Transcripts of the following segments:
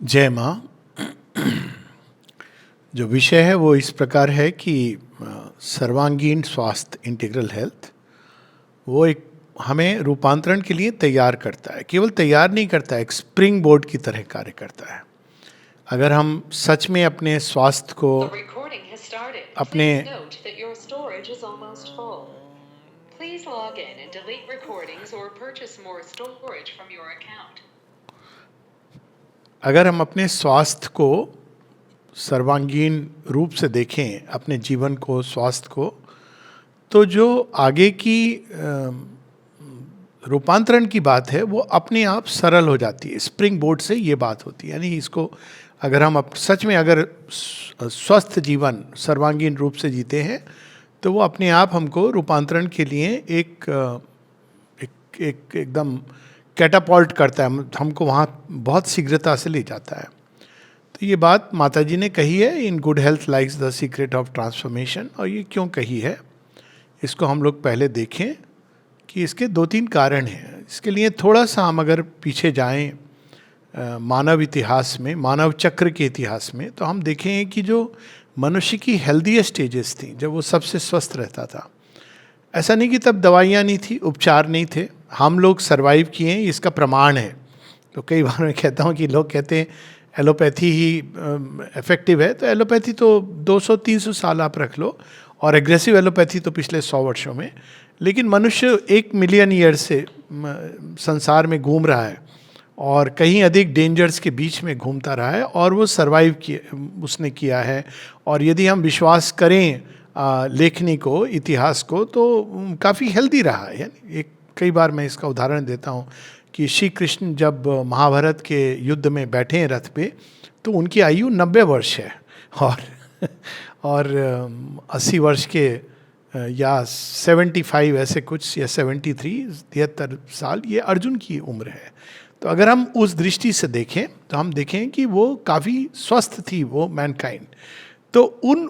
जय माँ। जो विषय है वो इस प्रकार है कि सर्वांगीण स्वास्थ्य, इंटीग्रल हेल्थ, वो एक हमें रूपांतरण के लिए तैयार करता है। केवल तैयार नहीं करता है, एक स्प्रिंग बोर्ड की तरह कार्य करता है। अगर हम सच में अपने स्वास्थ्य को, The recording has started. अपने Please note that your storage is almost full. Please log in and delete recordings or purchase more storage from your account. अगर हम अपने स्वास्थ्य को सर्वांगीण रूप से देखें, अपने जीवन को, स्वास्थ्य को, तो जो आगे की रूपांतरण की बात है वो अपने आप सरल हो जाती है। स्प्रिंग बोर्ड से ये बात होती है। यानी इसको अगर हम सच में अगर स्वस्थ जीवन सर्वांगीण रूप से जीते हैं तो वो अपने आप हमको रूपांतरण के लिए एकदम कैटापॉल्ट करता है, हमको वहाँ बहुत शीघ्रता से ले जाता है। तो ये बात माता जी ने कही है, in good health likes the secret of transformation. और ये क्यों कही है, इसको हम लोग पहले देखें कि इसके दो तीन कारण हैं। इसके लिए थोड़ा सा हम अगर पीछे जाएं मानव इतिहास में, मानव चक्र के इतिहास में, तो हम देखें कि जो मनुष्य की हेल्दी स्टेजेस थी, जब वो सबसे स्वस्थ रहता था, ऐसा नहीं कि तब दवाइयाँ नहीं थी, उपचार नहीं थे, हम लोग सरवाइव किए हैं, इसका प्रमाण है। तो कई बार मैं कहता हूँ कि लोग कहते हैं एलोपैथी ही इफेक्टिव है, तो एलोपैथी तो 200-300 साल आप रख लो, और एग्रेसिव एलोपैथी तो पिछले 100 वर्षों में। लेकिन मनुष्य 1 मिलियन ईयर से संसार में घूम रहा है और कहीं अधिक डेंजर्स के बीच में घूमता रहा है, और वो सरवाइव किया, उसने किया है। और यदि हम विश्वास करें लेखनी को, इतिहास को, तो काफ़ी हेल्दी रहा है। यानी एक कई बार मैं इसका उदाहरण देता हूँ कि श्री कृष्ण जब महाभारत के युद्ध में बैठे हैं रथ पे, तो उनकी आयु 90 वर्ष है, और 80 वर्ष के या 75 ऐसे कुछ, या 73, 73 साल ये अर्जुन की उम्र है। तो अगर हम उस दृष्टि से देखें तो हम देखें कि वो काफ़ी स्वस्थ थी, वो मैनकाइंड। तो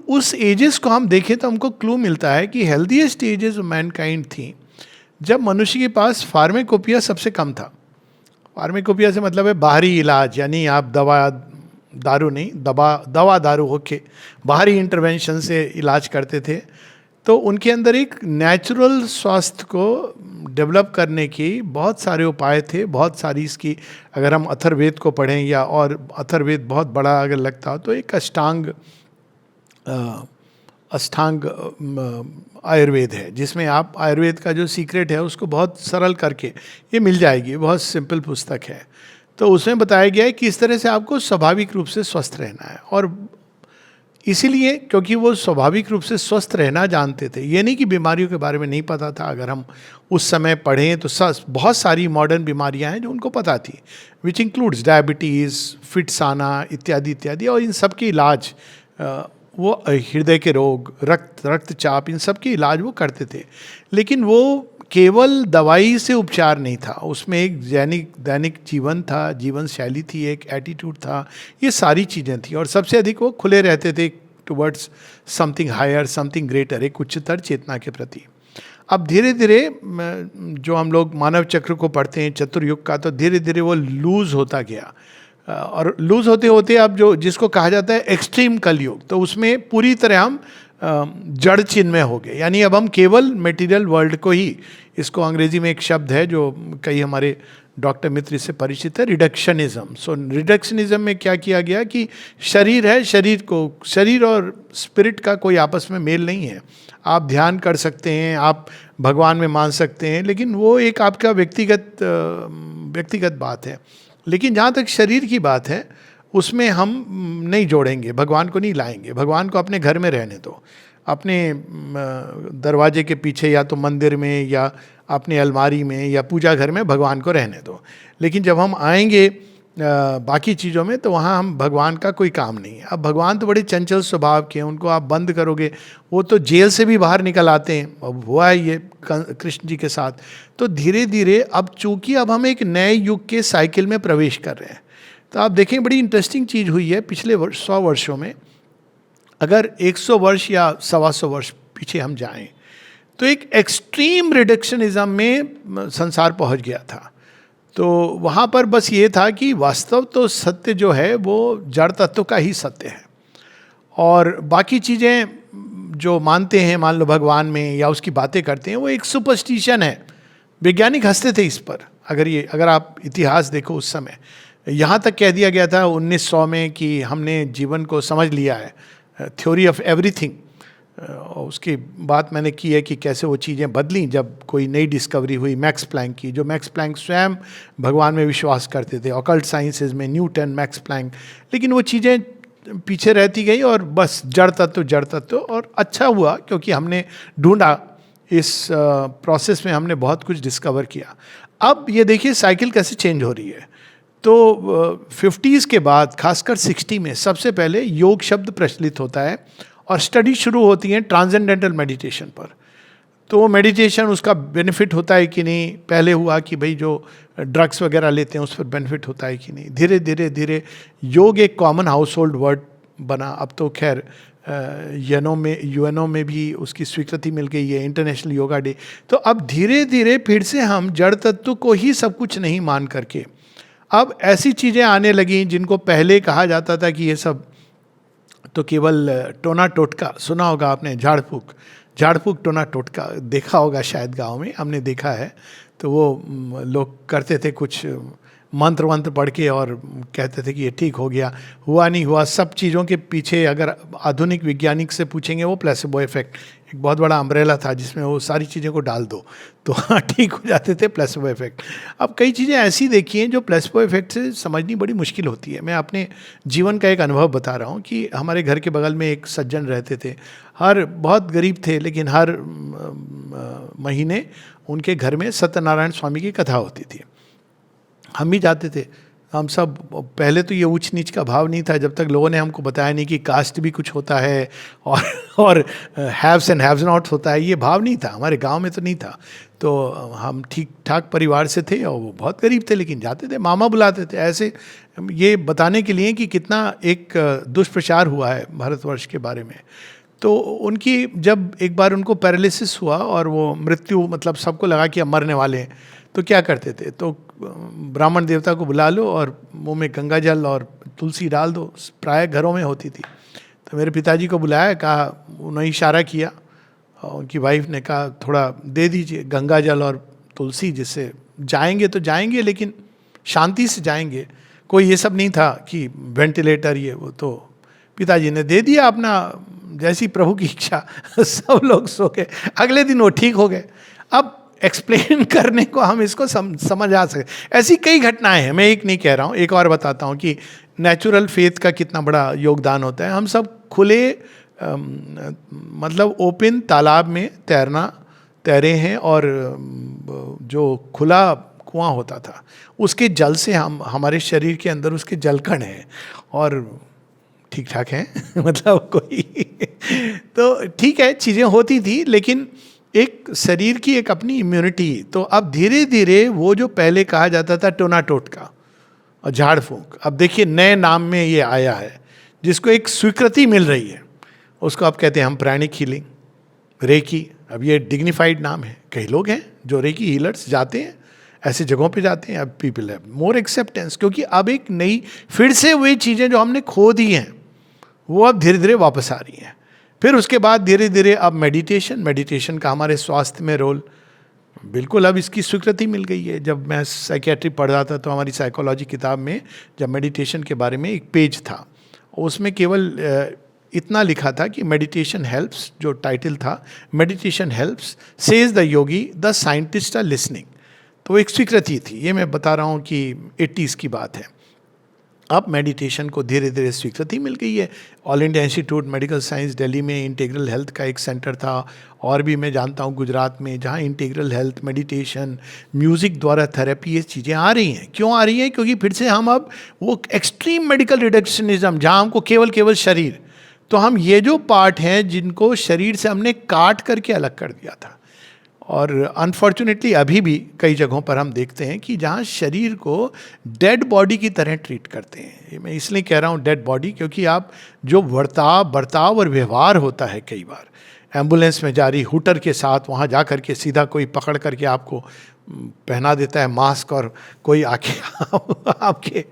उस एजेस को हम देखें तो हमको क्लू मिलता है कि हेल्दीएस्ट एजेस मैनकाइंड थी जब मनुष्य के पास फार्मेकोपिया सबसे कम था। फार्मेकोपिया से मतलब है बाहरी इलाज, यानी आप दारू नहीं, दवा दारू होके बाहरी इंटरवेंशन से इलाज करते थे। तो उनके अंदर एक नेचुरल स्वास्थ्य को डेवलप करने की बहुत सारे उपाय थे, बहुत सारी इसकी, अगर हम अथर्ववेद को पढ़ें, या और अथर्ववेद बहुत बड़ा अगर लगता हो तो एक अष्टांग आयुर्वेद है, जिसमें आप आयुर्वेद का जो सीक्रेट है उसको बहुत सरल करके ये मिल जाएगी। बहुत सिंपल पुस्तक है। तो उसमें बताया गया है कि इस तरह से आपको स्वाभाविक रूप से स्वस्थ रहना है। और इसीलिए क्योंकि वो स्वाभाविक रूप से स्वस्थ रहना जानते थे, ये नहीं कि बीमारियों के बारे में नहीं पता था। अगर हम उस समय पढ़ें तो बहुत सारी मॉडर्न बीमारियां हैं जो उनको पता थी, विच इंक्लूड्स डायबिटीज़, फिट्स आना, इत्यादि इत्यादि। और इन सब के इलाज, वो हृदय के रोग, रक्तचाप, इन सब के इलाज वो करते थे। लेकिन वो केवल दवाई से उपचार नहीं था, उसमें एक दैनिक जीवन था, जीवन शैली थी, एक एटीट्यूड था, ये सारी चीज़ें थी। और सबसे अधिक वो खुले रहते थे towards something higher, something greater, एक उच्चतर चेतना के प्रति। अब धीरे धीरे जो हम लोग मानव चक्र को पढ़ते हैं, चतुर्युग का, तो धीरे धीरे वो लूज़ होता गया। और लूज़ होते होते अब जो जिसको कहा जाता है एक्सट्रीम कलयुग, तो उसमें पूरी तरह हम जड़ चिन्मय हो गए। यानी अब हम केवल मटेरियल वर्ल्ड को ही, इसको अंग्रेजी में एक शब्द है जो कई हमारे डॉक्टर मित्र इससे परिचित है, रिडक्शनिज्म। सो रिडक्शनिज्म में क्या किया गया कि शरीर है, शरीर और स्पिरिट का कोई आपस में मेल नहीं है। आप ध्यान कर सकते हैं, आप भगवान में मान सकते हैं, लेकिन वो एक आपका व्यक्तिगत बात है। लेकिन जहाँ तक शरीर की बात है, उसमें हम नहीं जोड़ेंगे, भगवान को नहीं लाएंगे। भगवान को अपने घर में रहने दो, अपने दरवाजे के पीछे, या तो मंदिर में, या अपने अलमारी में, या पूजा घर में भगवान को रहने दो। लेकिन जब हम आएंगे बाकी चीज़ों में, तो वहाँ हम भगवान का कोई काम नहीं है। अब भगवान तो बड़े चंचल स्वभाव के हैं, उनको आप बंद करोगे, वो तो जेल से भी बाहर निकल आते हैं। अब हुआ है ये कृष्ण जी के साथ। तो धीरे धीरे अब चूंकि अब हम एक नए युग के साइकिल में प्रवेश कर रहे हैं, तो आप देखें बड़ी इंटरेस्टिंग चीज़ हुई है पिछले 100 वर्षों में। अगर 100 वर्ष या 125 वर्ष पीछे हम जाएं, तो एक एक्सट्रीम रिडक्शनिज्म में संसार पहुंच गया था। तो वहाँ पर बस ये था कि वास्तव तो सत्य जो है वो जड़ तत्व का ही सत्य है, और बाकी चीज़ें जो मानते हैं, मान लो भगवान में या उसकी बातें करते हैं, वो एक सुपरस्टिशन है। वैज्ञानिक हंसते थे इस पर। अगर आप इतिहास देखो उस समय, यहाँ तक कह दिया गया था 1900 में कि हमने जीवन को समझ लिया है, थ्योरी ऑफ एवरीथिंग। उसकी बात मैंने की है कि कैसे वो चीज़ें बदली जब कोई नई डिस्कवरी हुई मैक्स प्लैंक की, जो मैक्स प्लैंक स्वयं भगवान में विश्वास करते थे, ऑकल्ट साइंसेज में न्यूटन, मैक्स प्लैंक। लेकिन वो चीज़ें पीछे रहती गई और बस जड़ तत्व। और अच्छा हुआ क्योंकि हमने ढूंढा, इस प्रोसेस में हमने बहुत कुछ डिस्कवर किया। अब ये देखिए साइकिल कैसे चेंज हो रही है। तो 50s के बाद खासकर 60 में सबसे पहले योग शब्द प्रचलित होता है और स्टडी शुरू होती है ट्रांसेंडेंटल मेडिटेशन पर। तो वो मेडिटेशन, उसका बेनिफिट होता है कि नहीं। पहले हुआ कि भाई जो ड्रग्स वगैरह लेते हैं उस पर बेनिफिट होता है कि नहीं। धीरे धीरे धीरे योग एक कॉमन हाउस होल्ड वर्ड बना। अब तो खैर यूएनओ में भी उसकी स्वीकृति मिल गई है, इंटरनेशनल योगा डे। तो अब धीरे धीरे फिर से हम जड़ तत्व को ही सब कुछ नहीं मान करके अब ऐसी चीज़ें आने लगी जिनको पहले कहा जाता था कि ये सब तो केवल टोना टोटका, सुना होगा आपने, झाड़ फूक टोना टोटका देखा होगा शायद, गांव में हमने देखा है। तो वो लोग करते थे कुछ मंत्र वंत्र पढ़ के और कहते थे कि ये ठीक हो गया, हुआ नहीं हुआ। सब चीज़ों के पीछे अगर आधुनिक वैज्ञानिक से पूछेंगे, वो प्लेसिबो इफेक्ट एक बहुत बड़ा अम्ब्रेला था जिसमें वो सारी चीज़ों को डाल दो तो हाँ ठीक हो जाते थे, प्लेसिबो इफेक्ट। अब कई चीज़ें ऐसी देखी हैं जो प्लेसिबो इफेक्ट से समझनी बड़ी मुश्किल होती है। मैं अपने जीवन का एक अनुभव बता रहा हूँ कि हमारे घर के बगल में एक सज्जन रहते थे, बहुत गरीब थे, लेकिन हर महीने उनके घर में सत्यनारायण स्वामी की कथा होती थी। हम भी जाते थे। हम सब, पहले तो ये ऊंच नीच का भाव नहीं था जब तक लोगों ने हमको बताया नहीं कि कास्ट भी कुछ होता है और हैव्स एंड हैव्स नॉट होता है, ये भाव नहीं था हमारे गांव में, तो नहीं था। तो हम ठीक ठाक परिवार से थे और वो बहुत गरीब थे, लेकिन जाते थे, मामा बुलाते थे ऐसे, ये बताने के लिए कि कितना एक दुष्प्रचार हुआ है भारतवर्ष के बारे में। तो उनकी जब एक बार उनको पैरालिसिस हुआ और वो मृत्यु, मतलब सबको लगा कि अब मरने वाले हैं, तो क्या करते थे, तो ब्राह्मण देवता को बुला लो और मुंह में गंगा जल और तुलसी डाल दो, प्राय घरों में होती थी। तो मेरे पिताजी को बुलाया, कहा, उन्होंने इशारा किया और उनकी वाइफ ने कहा थोड़ा दे दीजिए गंगा जल और तुलसी, जिससे जाएंगे तो जाएंगे लेकिन शांति से जाएंगे। कोई ये सब नहीं था कि वेंटिलेटर ये वो। तो पिताजी ने दे दिया अपना, जैसी प्रभु की इच्छा सब लोग सो गए। अगले दिन वो ठीक हो गए। अब एक्सप्लेन करने को हम इसको समझ आ सके, ऐसी कई घटनाएं हैं, मैं एक नहीं कह रहा हूँ। एक और बताता हूँ कि नेचुरल फेथ का कितना बड़ा योगदान होता है। हम सब खुले मतलब ओपन तालाब में तैरे हैं और जो खुला कुआं होता था उसके जल से हमारे शरीर के अंदर उसके जलकण हैं और ठीक ठाक हैं मतलब कोई तो ठीक है, चीज़ें होती थी, लेकिन एक शरीर की एक अपनी इम्यूनिटी। तो अब धीरे धीरे वो जो पहले कहा जाता था टोना टोटका और झाड़ फूंक, अब देखिए नए नाम में ये आया है जिसको एक स्वीकृति मिल रही है। उसको आप कहते हैं हम प्राणिक हीलिंग, रेकी। अब ये डिग्निफाइड नाम है। कई लोग हैं जो रेकी हीलर्स जाते हैं, ऐसे जगहों पे जाते हैं। अब पीपल हैव मोर एक्सेप्टेंस, क्योंकि अब एक नई फिर से वही चीज़ें जो हमने खो दी हैं वो अब धीरे धीरे वापस आ रही हैं। फिर उसके बाद धीरे धीरे अब मेडिटेशन का हमारे स्वास्थ्य में रोल, बिल्कुल अब इसकी स्वीकृति मिल गई है। जब मैं साइकेट्री पढ़ रहा था तो हमारी साइकोलॉजी किताब में जब मेडिटेशन के बारे में एक पेज था, उसमें केवल इतना लिखा था कि मेडिटेशन हेल्प्स, जो टाइटल था, meditation helps says the yogi, the scientist are listening. तो एक स्वीकृति थी। ये मैं बता रहा हूँ कि 80s की बात है। अब मेडिटेशन को धीरे धीरे स्वीकृति मिल गई है। All India institute medical science Delhi में इंटीग्रल हेल्थ का एक सेंटर था, और भी मैं जानता हूँ गुजरात में, जहाँ इंटीग्रल हेल्थ, मेडिटेशन, म्यूज़िक द्वारा थेरेपी, ये चीज़ें आ रही हैं। क्यों आ रही हैं? क्योंकि फिर से हम अब वो एक्सट्रीम मेडिकल रिडक्शनिज्म, जहाँ हमको केवल शरीर, तो हम ये जो पार्ट हैं जिनको शरीर से हमने काट करके अलग कर दिया था। और अनफॉर्चुनेटली अभी भी कई जगहों पर हम देखते हैं कि जहाँ शरीर को डेड बॉडी की तरह ट्रीट करते हैं। मैं इसलिए कह रहा हूँ डेड बॉडी, क्योंकि आप जो बर्ताव और व्यवहार होता है कई बार, एम्बुलेंस में जा रही हूटर के साथ, वहाँ जा कर के सीधा कोई पकड़ करके आपको पहना देता है मास्क, और कोई आके आपके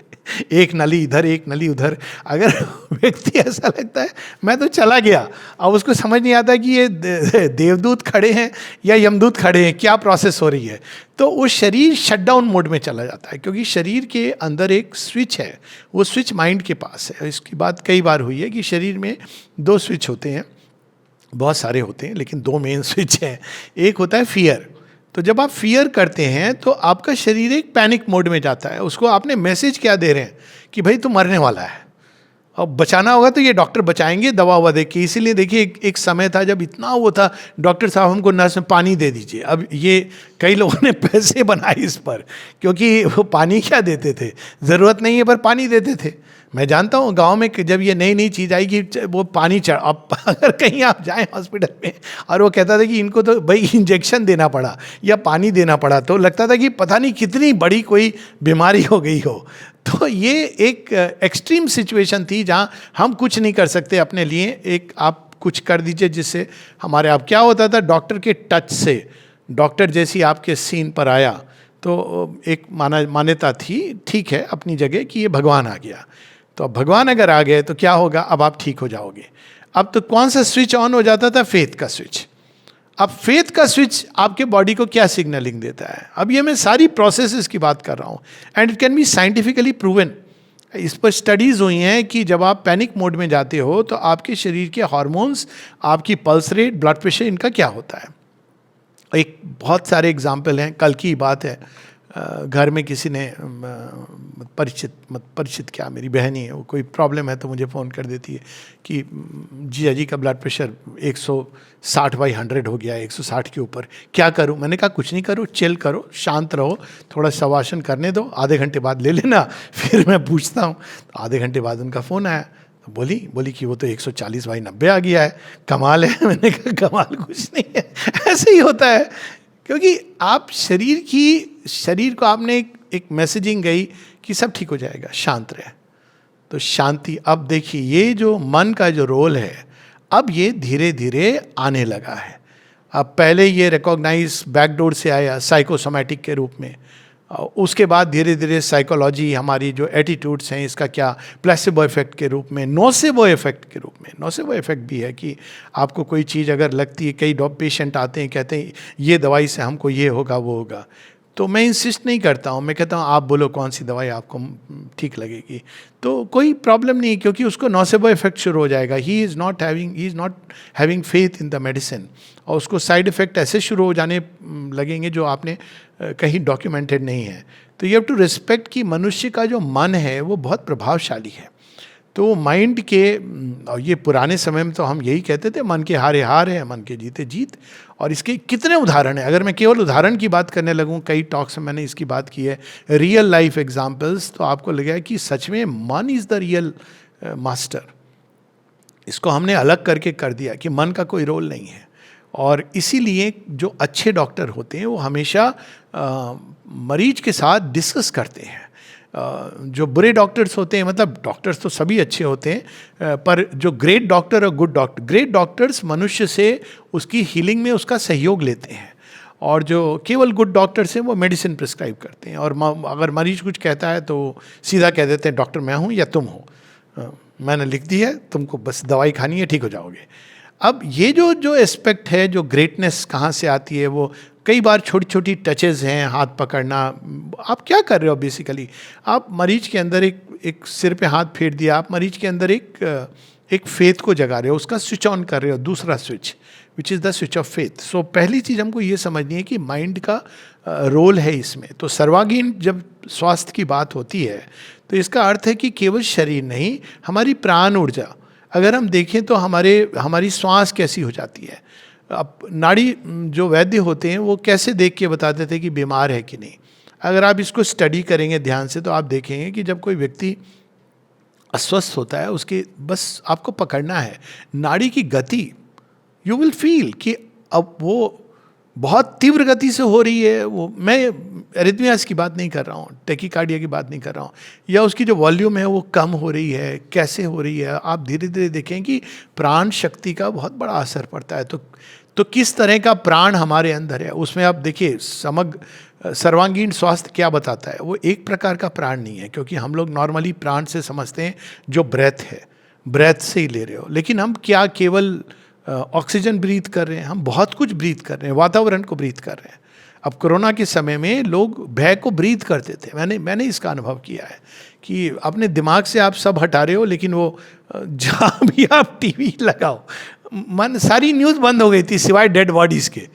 एक नली इधर एक नली उधर। अगर व्यक्ति ऐसा लगता है मैं तो चला गया, अब उसको समझ नहीं आता कि ये देवदूत खड़े हैं या यमदूत खड़े हैं, क्या प्रोसेस हो रही है, तो वो शरीर शटडाउन मोड में चला जाता है, क्योंकि शरीर के अंदर एक स्विच है, वो स्विच माइंड के पास है। इसकी बात कई बार हुई है कि शरीर में 2 स्विच होते हैं, बहुत सारे होते हैं लेकिन 2 मेन स्विच हैं। एक होता है फियर, तो जब आप फियर करते हैं तो आपका शरीर एक पैनिक मोड में जाता है। उसको आपने मैसेज क्या दे रहे हैं कि भाई तू मरने वाला है, अब बचाना होगा तो ये डॉक्टर बचाएंगे दवा ववा दे के। इसीलिए देखिए एक समय था जब इतना वो था, डॉक्टर साहब हमको नर्स में पानी दे दीजिए। अब ये कई लोगों ने पैसे बनाए इस पर, क्योंकि वो पानी क्या देते थे, ज़रूरत नहीं है पर पानी देते थे। मैं जानता हूँ गांव में जब ये नई नई चीज़ आई कि वो पानी चढ़, अब अगर कहीं आप जाएं हॉस्पिटल में और वो कहता था कि इनको तो भाई इंजेक्शन देना पड़ा या पानी देना पड़ा, तो लगता था कि पता नहीं कितनी बड़ी कोई बीमारी हो गई हो। तो ये एक एक्सट्रीम सिचुएशन थी जहाँ हम कुछ नहीं कर सकते अपने लिए, एक आप कुछ कर दीजिए जिससे हमारे आप। क्या होता था, डॉक्टर के टच से, डॉक्टर जैसी आपके सीन पर आया तो एक मान्यता थी, ठीक है अपनी जगह, कि ये भगवान आ गया। तो अब भगवान अगर आ गए तो क्या होगा, अब आप ठीक हो जाओगे। अब तो कौन सा स्विच ऑन हो जाता था, फेथ का स्विच। अब फेथ का स्विच आपके बॉडी को क्या सिग्नलिंग देता है, अब ये मैं सारी प्रोसेसेस की बात कर रहा हूँ, and it can be scientifically proven. इस पर स्टडीज़ हुई हैं कि जब आप पैनिक मोड में जाते हो तो आपके शरीर के हार्मोन्स, आपकी पल्स रेट, ब्लड प्रेशर, इनका क्या होता है। एक बहुत सारे एग्जाम्पल हैं, कल की बात है, घर में किसी ने परिचित क्या, मेरी बहन ही है, वो कोई प्रॉब्लम है तो मुझे फ़ोन कर देती है कि जीजा जी का ब्लड प्रेशर 160/100 हो गया है, 160 के ऊपर, क्या करूं। मैंने कहा कुछ नहीं करो, चिल करो, शांत रहो, थोड़ा शवासन करने दो, आधे घंटे बाद ले लेना, फिर मैं पूछता हूं। तो आधे घंटे बाद उनका फ़ोन आया, बोली कि वो तो 140/90 आ गया है, कमाल है। मैंने कहा कमाल कुछ नहीं है, ऐसे ही होता है, क्योंकि आप शरीर को आपने एक मैसेजिंग गई कि सब ठीक हो जाएगा, शांत रहे। तो शांति, अब देखिए ये जो मन का जो रोल है, अब ये धीरे धीरे आने लगा है। अब पहले ये रिकॉग्नाइज बैकडोर से आया साइकोसोमैटिक के रूप में, उसके बाद धीरे धीरे साइकोलॉजी, हमारी जो एटीट्यूड्स हैं, इसका क्या प्लेसिबो इफेक्ट के रूप में, नोसेबो इफेक्ट के रूप में। नोसेबो इफेक्ट भी है कि आपको कोई चीज़ अगर लगती है, कई पेशेंट आते हैं कहते हैं ये दवाई से हमको ये होगा वो होगा, तो मैं इंसिस्ट नहीं करता हूँ, मैं कहता हूँ आप बोलो कौन सी दवाई आपको ठीक लगेगी, तो कोई प्रॉब्लम नहीं, क्योंकि उसको नोसेबो इफेक्ट शुरू हो जाएगा। He is not having faith in the medicine, और उसको साइड इफ़ेक्ट ऐसे शुरू हो जाने लगेंगे जो आपने कहीं डॉक्यूमेंटेड नहीं है। तो यू हैव टू रिस्पेक्ट कि मनुष्य का जो मन है वो बहुत प्रभावशाली है। तो माइंड के, और ये पुराने समय में तो हम यही कहते थे, मन के हारे हार है, मन के जीते जीत। और इसके कितने उदाहरण हैं, अगर मैं केवल उदाहरण की बात करने लगूं, कई टॉक्स में मैंने इसकी बात की है, रियल लाइफ एग्जांपल्स, तो आपको लगेगा कि सच में मन इज़ द रियल मास्टर। इसको हमने अलग करके कर दिया कि मन का कोई रोल नहीं है। और इसीलिए जो अच्छे डॉक्टर होते हैं वो हमेशा मरीज के साथ डिस्कस करते हैं। जो बुरे डॉक्टर्स होते हैं, मतलब डॉक्टर्स तो सभी अच्छे होते हैं, पर जो ग्रेट डॉक्टर और गुड डॉक्टर, ग्रेट डॉक्टर्स मनुष्य से उसकी हीलिंग में उसका सहयोग लेते हैं, और जो केवल गुड डॉक्टर्स हैं वो मेडिसिन प्रिस्क्राइब करते हैं। और अगर मरीज कुछ कहता है तो सीधा कह देते हैं डॉक्टर मैं हूँ या तुम हो, मैंने लिख दी है, तुमको बस दवाई खानी है, ठीक हो जाओगे। अब ये जो एस्पेक्ट है, जो ग्रेटनेस कहाँ से आती है, वो कई बार छोटी छोटी टचेज़ हैं, हाथ पकड़ना। आप क्या कर रहे हो बेसिकली, आप मरीज के अंदर एक सिर पे हाथ फेर दिया, आप मरीज के अंदर एक फेथ को जगा रहे हो, उसका स्विच ऑन कर रहे हो, दूसरा switch which is the switch of faith. So पहली चीज़ हमको ये समझनी है कि माइंड का रोल है इसमें। तो सर्वांगीण जब स्वास्थ्य की बात होती है तो इसका अर्थ है कि केवल शरीर नहीं, हमारी प्राण ऊर्जा, अगर हम देखें तो हमारी श्वास कैसी हो जाती है। अब नाड़ी जो वैद्य होते हैं वो कैसे देख के बताते थे कि बीमार है कि नहीं। अगर आप इसको स्टडी करेंगे ध्यान से तो आप देखेंगे कि जब कोई व्यक्ति अस्वस्थ होता है, उसके बस आपको पकड़ना है नाड़ी की गति, यू विल फील कि अब वो बहुत तीव्र गति से हो रही है। वो मैं एरिथमियास की बात नहीं कर रहा हूँ, टेकिकार्डिया की बात नहीं कर रहा हूँ, या उसकी जो वॉल्यूम है वो कम हो रही है, कैसे हो रही है, आप धीरे धीरे देखें कि प्राण शक्ति का बहुत बड़ा असर पड़ता है। तो किस तरह का प्राण हमारे अंदर है, उसमें आप देखिए समग्र सर्वांगीण स्वास्थ्य क्या बताता है। वो एक प्रकार का प्राण नहीं है, क्योंकि हम लोग नॉर्मली प्राण से समझते हैं जो ब्रेथ है, ब्रेथ से ही ले रहे हो, लेकिन हम क्या केवल ऑक्सीजन ब्रीथ कर रहे हैं, हम बहुत कुछ ब्रीथ कर रहे हैं, वातावरण को ब्रीथ कर रहे हैं। अब कोरोना के समय में लोग भय को ब्रीथ करते थे, मैंने इसका अनुभव किया है कि अपने दिमाग से आप सब हटा रहे हो, लेकिन वो जहाँ भी आप टीवी लगाओ, मन सारी न्यूज़ बंद हो गई थी सिवाय डेड बॉडीज़ के,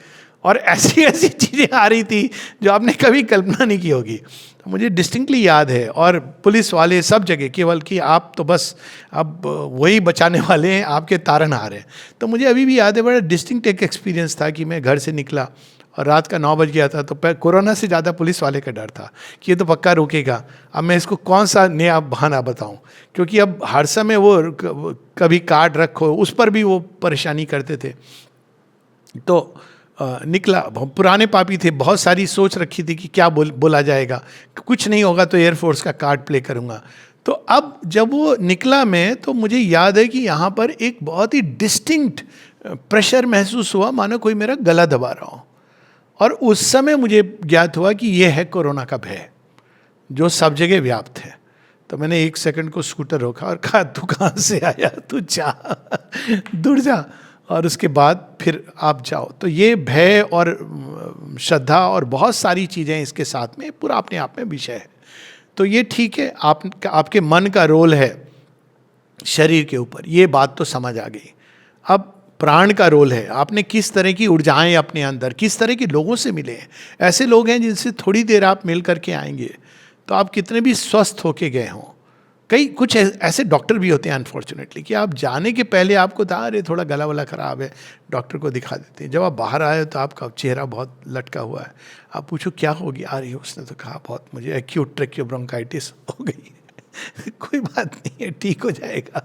और ऐसी ऐसी चीज़ें आ रही थी जो आपने कभी कल्पना नहीं की होगी। तो मुझे डिस्टिंक्टली याद है, और पुलिस वाले सब जगह, केवल कि आप तो बस अब वही बचाने वाले हैं, आपके तारनहार हैं। तो मुझे अभी भी याद है, बड़ा डिस्टिंक्ट एक एक्सपीरियंस था कि मैं घर से निकला और रात का 9 बज गया था, तो कोरोना से ज़्यादा पुलिस वाले का डर था कि ये तो पक्का रोकेगा। अब मैं इसको कौन सा नया बहाना बताऊं, क्योंकि अब हर समय वो कभी कार्ड रखो, उस पर भी वो परेशानी करते थे। तो निकला, पुराने पापी थे, बहुत सारी सोच रखी थी कि क्या बोला जाएगा, कुछ नहीं होगा तो एयरफोर्स का कार्ड प्ले करूँगा। तो अब जब वो निकला मैं, तो मुझे याद है कि यहाँ पर एक बहुत ही डिस्टिंक्ट प्रेशर महसूस हुआ, मानो कोई मेरा गला दबा रहा हो। और उस समय मुझे ज्ञात हुआ कि यह है कोरोना का भय, जो सब जगह व्याप्त है। तो मैंने 1 सेकंड को स्कूटर रोका और कहा, तू कहाँ से आया, तू जा दूर जा, और उसके बाद फिर आप जाओ। तो ये भय और श्रद्धा और बहुत सारी चीज़ें इसके साथ में पूरा अपने आप में विषय है। तो ये ठीक है, आपके मन का रोल है शरीर के ऊपर, ये बात तो समझ आ गई। अब प्राण का रोल है, आपने किस तरह की ऊर्जाएं अपने अंदर, किस तरह के लोगों से मिले हैं। ऐसे लोग हैं जिनसे थोड़ी देर आप मिल करके आएंगे तो आप कितने भी स्वस्थ होके गए हों। कुछ ऐसे डॉक्टर भी होते हैं अनफॉर्चुनेटली कि आप जाने के पहले आपको था अरे थोड़ा गला वला खराब है, डॉक्टर को दिखा देते हैं। जब आप बाहर आए तो आपका चेहरा बहुत लटका हुआ है, आप पूछो क्या हो गया, अरे उसने तो कहा बहुत मुझे एक्यूट ट्रेकियोब्रोंकाइटिस हो गई कोई बात नहीं है, ठीक हो जाएगा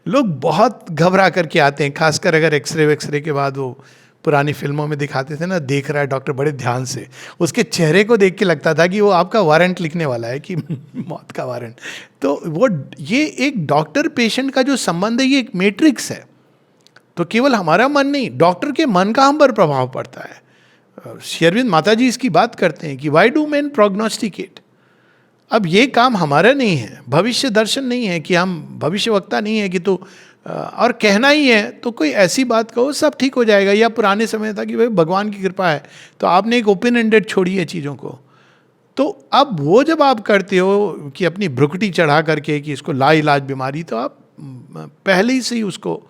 लोग बहुत घबरा करके आते हैं, खासकर अगर एक्सरे के बाद वो पुरानी फिल्मों में दिखाते थे ना, देख रहा है डॉक्टर बड़े ध्यान से, उसके चेहरे को देख के लगता था कि वो आपका वारंट लिखने वाला है, कि मौत का वारंट। तो वो ये एक डॉक्टर पेशेंट का जो संबंध है, ये एक मैट्रिक्स है। तो केवल हमारा मन नहीं, डॉक्टर के मन का हम पर प्रभाव पड़ता है। श्री अरविंद माता जी इसकी बात करते हैं कि वाई डू मैन प्रोग्नोस्टिकेट। अब ये काम हमारा नहीं है, भविष्य दर्शन नहीं है, कि हम भविष्यवक्ता नहीं है कि तो और कहना ही है तो कोई ऐसी बात कहो सब ठीक हो जाएगा। या पुराने समय था कि भाई भगवान की कृपा है, तो आपने एक ओपन एंडेड छोड़ी है चीज़ों को। तो अब वो जब आप करते हो कि अपनी भ्रुकुटी चढ़ा करके कि इसको लाइलाज बीमारी, तो आप पहले ही से ही उसको,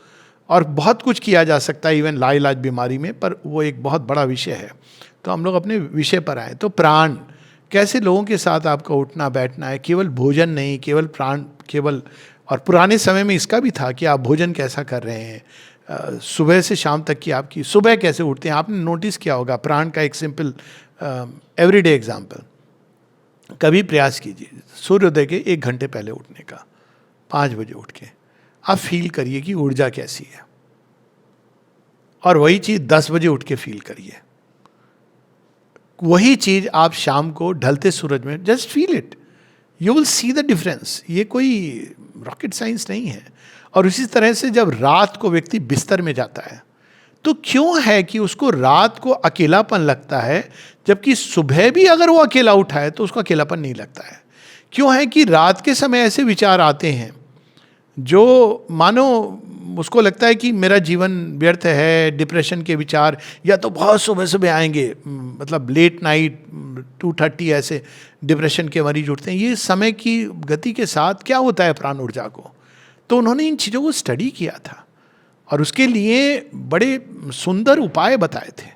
और बहुत कुछ किया जा सकता है इवन लाइलाज बीमारी में, पर वो एक बहुत बड़ा विषय है। तो हम लोग अपने विषय पर आए। तो प्राण, कैसे लोगों के साथ आपका उठना बैठना है, केवल भोजन नहीं, केवल प्राण, केवल, और पुराने समय में इसका भी था कि आप भोजन कैसा कर रहे हैं, सुबह से शाम तक की आपकी सुबह कैसे उठते हैं। आपने नोटिस किया होगा, प्राण का एक सिंपल एवरीडे एग्जाम्पल, कभी प्रयास कीजिए सूर्योदय के 1 घंटे पहले उठने का, 5 बजे उठ के आप फील करिए कि ऊर्जा कैसी है, और वही चीज़ 10 बजे उठ के फील करिए। वही चीज़ आप शाम को ढलते सूरज में, just feel it, you will see the difference. ये कोई रॉकेट साइंस नहीं है। और उसी तरह से जब रात को व्यक्ति बिस्तर में जाता है, तो क्यों है कि उसको रात को अकेलापन लगता है, जबकि सुबह भी अगर वो अकेला उठा है तो उसको अकेलापन नहीं लगता है। क्यों है कि रात के समय ऐसे विचार आते हैं जो मानो उसको लगता है कि मेरा जीवन व्यर्थ है, डिप्रेशन के विचार, या तो बहुत सुबह सुबह आएंगे, मतलब लेट नाइट 2:30 ऐसे डिप्रेशन के मरीज उठते हैं। ये समय की गति के साथ क्या होता है प्राण ऊर्जा को। तो उन्होंने इन चीज़ों को स्टडी किया था और उसके लिए बड़े सुंदर उपाय बताए थे।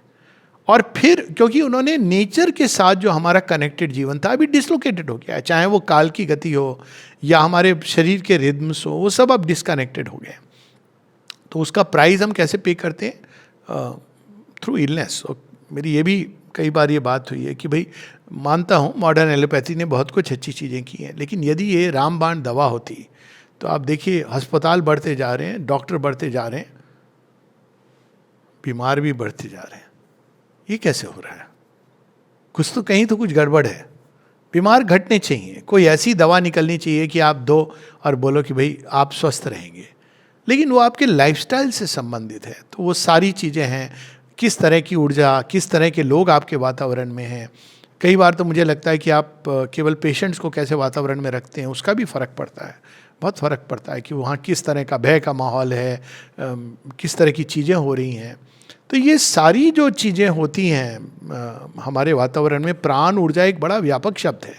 और फिर क्योंकि उन्होंने नेचर के साथ जो हमारा कनेक्टेड जीवन था अभी डिसलोकेटेड हो गया है, चाहे वो काल की गति हो या हमारे शरीर के रिदम्स हो, वो सब अब डिस्कनेक्टेड हो गए। तो उसका प्राइस हम कैसे पे करते हैं? Through illness. और मेरी ये भी कई बार ये बात हुई है कि भाई मानता हूँ मॉडर्न एलोपैथी ने बहुत कुछ अच्छी चीज़ें की हैं, लेकिन यदि ये रामबाण दवा होती तो आप देखिए अस्पताल बढ़ते जा रहे हैं, डॉक्टर बढ़ते जा रहे हैं, बीमार भी बढ़ते जा रहे हैं। ये कैसे हो रहा है? कुछ तो कहीं तो कुछ गड़बड़ है, बीमार घटने चाहिए, कोई ऐसी दवा निकलनी चाहिए कि आप दो और बोलो कि भाई आप स्वस्थ रहेंगे, लेकिन वो आपके लाइफस्टाइल से संबंधित है। तो वो सारी चीज़ें हैं, किस तरह की ऊर्जा, किस तरह के लोग आपके वातावरण में हैं। कई बार तो मुझे लगता है कि आप केवल पेशेंट्स को कैसे वातावरण में रखते हैं उसका भी फ़र्क पड़ता है, बहुत फ़र्क पड़ता है कि वहाँ किस तरह का भय का माहौल है, किस तरह की चीज़ें हो रही हैं। तो ये सारी जो चीज़ें होती हैं हमारे वातावरण में, प्राण ऊर्जा एक बड़ा व्यापक शब्द है।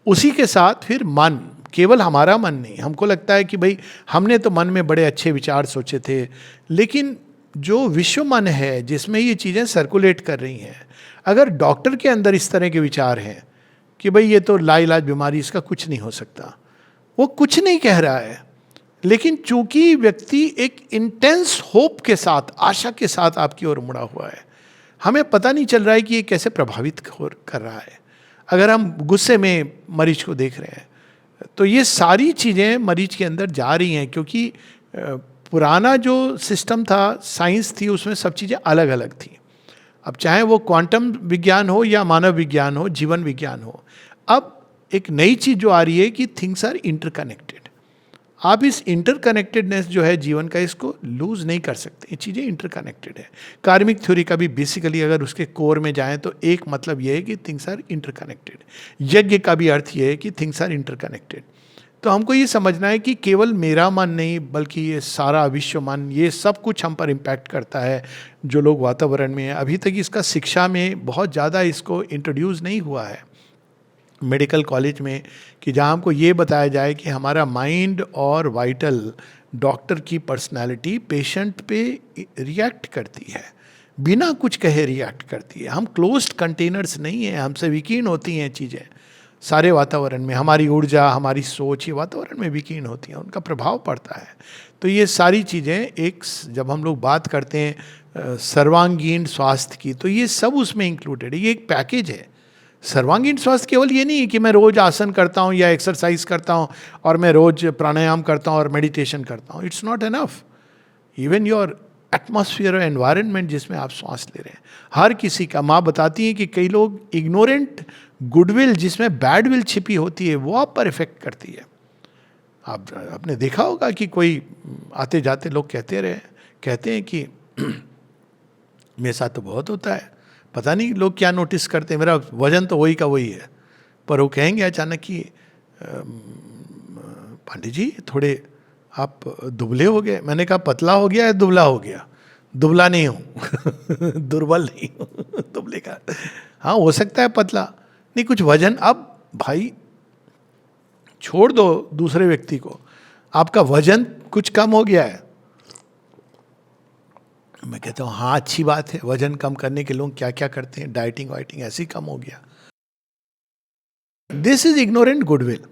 उसी के साथ फिर मन, केवल हमारा मन नहीं। हमको लगता है कि भाई हमने तो मन में बड़े अच्छे विचार सोचे थे, लेकिन जो विश्व मन है जिसमें ये चीज़ें सर्कुलेट कर रही हैं, अगर डॉक्टर के अंदर इस तरह के विचार हैं कि भाई ये तो लाइलाज बीमारी, इसका कुछ नहीं हो सकता, वो कुछ नहीं कह रहा है, लेकिन चूंकि व्यक्ति एक इंटेंस होप के साथ, आशा के साथ आपकी ओर मुड़ा हुआ है, हमें पता नहीं चल रहा है कि ये कैसे प्रभावित कर रहा है। अगर हम गुस्से में मरीज को देख रहे हैं तो ये सारी चीज़ें मरीज के अंदर जा रही हैं, क्योंकि पुराना जो सिस्टम था, साइंस थी, उसमें सब चीज़ें अलग अलग थी। अब चाहे वो क्वांटम विज्ञान हो या मानव विज्ञान हो, जीवन विज्ञान हो, अब एक नई चीज़ जो आ रही है कि थिंग्स आर इंटरकनेक्टेड। आप इस इंटरकनेक्टेडनेस जो है जीवन का, इसको लूज नहीं कर सकते। ये चीज़ें इंटरकनेक्टेड है। कार्मिक थ्योरी का भी बेसिकली अगर उसके कोर में जाएं तो एक मतलब ये है कि थिंग्स आर इंटरकनेक्टेड। यज्ञ का भी अर्थ ये है कि थिंग्स आर इंटरकनेक्टेड। तो हमको ये समझना है कि केवल मेरा मन नहीं, बल्कि ये सारा विश्व मन, ये सब कुछ हम पर इम्पैक्ट करता है। जो लोग वातावरण में हैं, अभी तक इसका शिक्षा में बहुत ज़्यादा इसको इंट्रोड्यूस नहीं हुआ है मेडिकल कॉलेज में, कि जहाँ हमको ये बताया जाए कि हमारा माइंड और वाइटल, डॉक्टर की पर्सनालिटी पेशेंट पे रिएक्ट करती है, बिना कुछ कहे रिएक्ट करती है। हम क्लोज्ड कंटेनर्स नहीं हैं, हमसे विकीर्ण होती हैं चीज़ें सारे वातावरण में। हमारी ऊर्जा, हमारी सोच ये वातावरण में विकीर्ण होती हैं, उनका प्रभाव पड़ता है। तो ये सारी चीज़ें एक, जब हम लोग बात करते हैं सर्वांगीण स्वास्थ्य की, तो ये सब उसमें इंक्लूडेड है। ये एक पैकेज है। सर्वांगीण स्वास्थ्य केवल ये नहीं है कि मैं रोज आसन करता हूँ या एक्सरसाइज करता हूँ और मैं रोज प्राणायाम करता हूँ और मेडिटेशन करता हूँ। It's not enough. Even your atmosphere और एनवायरनमेंट जिसमें आप सांस ले रहे हैं, हर किसी का, माँ बताती है कि कई लोग इग्नोरेंट गुडविल जिसमें बैड विल छिपी होती है, वो आप पर इफेक्ट करती है। आप आपने देखा होगा कि कोई आते जाते लोग कहते हैं कि मेरे साथ तो बहुत होता है, पता नहीं लोग क्या नोटिस करते हैं, मेरा वजन तो वही का वही है, पर वो कहेंगे अचानक कि पांडे जी थोड़े आप दुबले हो गए। मैंने कहा पतला हो गया या दुबला हो गया? दुबला नहीं हूँ दुर्बल नहीं हूँ दुबले का, हाँ हो सकता है पतला, नहीं कुछ वजन। अब भाई छोड़ दो दूसरे व्यक्ति को, आपका वजन कुछ कम हो गया है। मैं कहता हूँ हाँ अच्छी बात है, वजन कम करने के लोग क्या क्या करते हैं, डाइटिंग वाइटिंग, ऐसे ही कम हो गया। This is ignorant goodwill.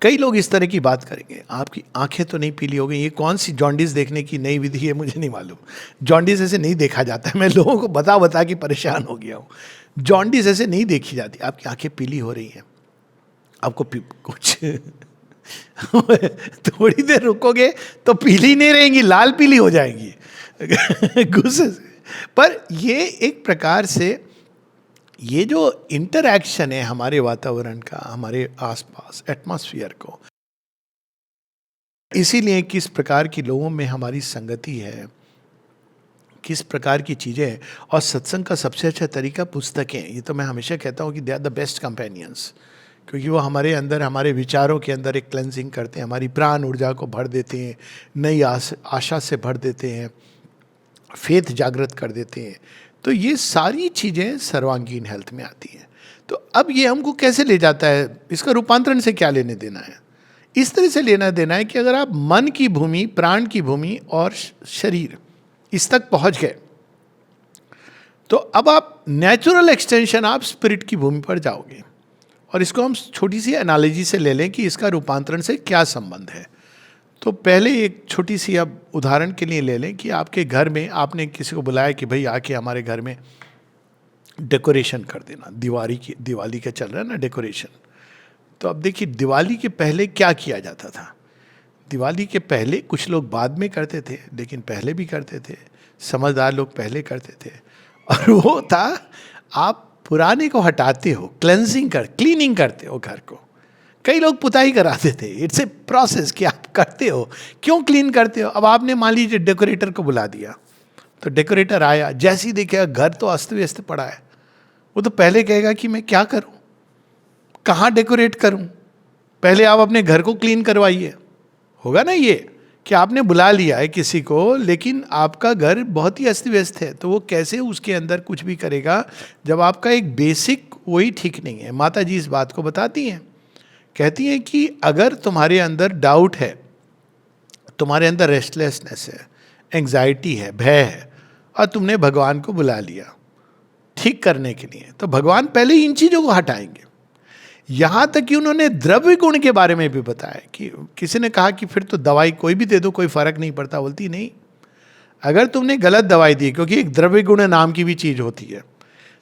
कई लोग इस तरह की बात करेंगे, आपकी आंखें तो नहीं पीली हो गई, ये कौन सी जॉन्डिस देखने की नई विधि है, मुझे नहीं मालूम। जॉन्डिस ऐसे नहीं देखा जाता है, मैं लोगों को बता बता के परेशान हो गया हूँ। जॉन्डिस ऐसे नहीं देखी जाती। आपकी आंखें पीली हो रही हैं, आपको कुछ थोड़ी देर रुकोगे तो पीली नहीं रहेंगी, लाल पीली हो जाएंगी गुस्से से। पर ये एक प्रकार से ये जो इंटरैक्शन है हमारे वातावरण का, हमारे आसपास एटमॉस्फेयर को, इसीलिए किस प्रकार की लोगों में हमारी संगति है, किस प्रकार की चीज़ें। और सत्संग का सबसे अच्छा तरीका पुस्तकें। ये तो मैं हमेशा कहता हूँ कि they are the best companions, क्योंकि वो हमारे अंदर, हमारे विचारों के अंदर एक क्लेंजिंग करते हैं, हमारी प्राण ऊर्जा को भर देते हैं, नई आशा से भर देते हैं, फेथ जागृत कर देते हैं। तो ये सारी चीज़ें सर्वांगीण हेल्थ में आती हैं। तो अब ये हमको कैसे ले जाता है, इसका रूपांतरण से क्या लेने देना है? इस तरह से लेना देना है कि अगर आप मन की भूमि, प्राण की भूमि और शरीर इस तक पहुंच गए, तो अब आप नेचुरल एक्सटेंशन, आप स्पिरिट की भूमि पर जाओगे। और इसको हम छोटी सी एनालॉजी से ले लें कि इसका रूपांतरण से क्या संबंध है। तो पहले एक छोटी सी अब उदाहरण के लिए ले लें कि आपके घर में आपने किसी को बुलाया कि भाई आके हमारे घर में डेकोरेशन कर देना। दिवाली का चल रहा है ना डेकोरेशन। तो अब देखिए दिवाली के पहले क्या किया जाता था। दिवाली के पहले कुछ लोग बाद में करते थे, लेकिन पहले भी करते थे, समझदार लोग पहले करते थे। और वो था आप पुराने को हटाते हो, क्लीनिंग करते हो घर को। कई लोग पुताई कराते थे, इट्स ए प्रोसेस कि आप करते हो। क्यों क्लीन करते हो? अब आपने मान लीजिए डेकोरेटर को बुला दिया, तो डेकोरेटर आया, जैसे ही देखेगा घर तो अस्त व्यस्त पड़ा है, वो तो पहले कहेगा कि मैं क्या करूं, कहाँ डेकोरेट करूं। पहले आप अपने घर को क्लीन करवाइए। होगा ना ये कि आपने बुला लिया है किसी को, लेकिन आपका घर बहुत ही अस्त व्यस्त है, तो वो कैसे उसके अंदर कुछ भी करेगा जब आपका एक बेसिक वही ठीक नहीं है। माता जी इस बात को बताती हैं, कहती हैं कि अगर तुम्हारे अंदर डाउट है, तुम्हारे अंदर रेस्टलेसनेस है, एंग्जाइटी है, भय है, और तुमने भगवान को बुला लिया ठीक करने के लिए, तो भगवान पहले इन चीजों को हटाएंगे। यहां तक कि उन्होंने द्रव्य गुण के बारे में भी बताया कि किसी ने कहा कि फिर तो दवाई कोई भी दे दो कोई फर्क नहीं पड़ता। बोलती नहीं, अगर तुमने गलत दवाई दी, क्योंकि एक द्रव्य गुण नाम की भी चीज होती है,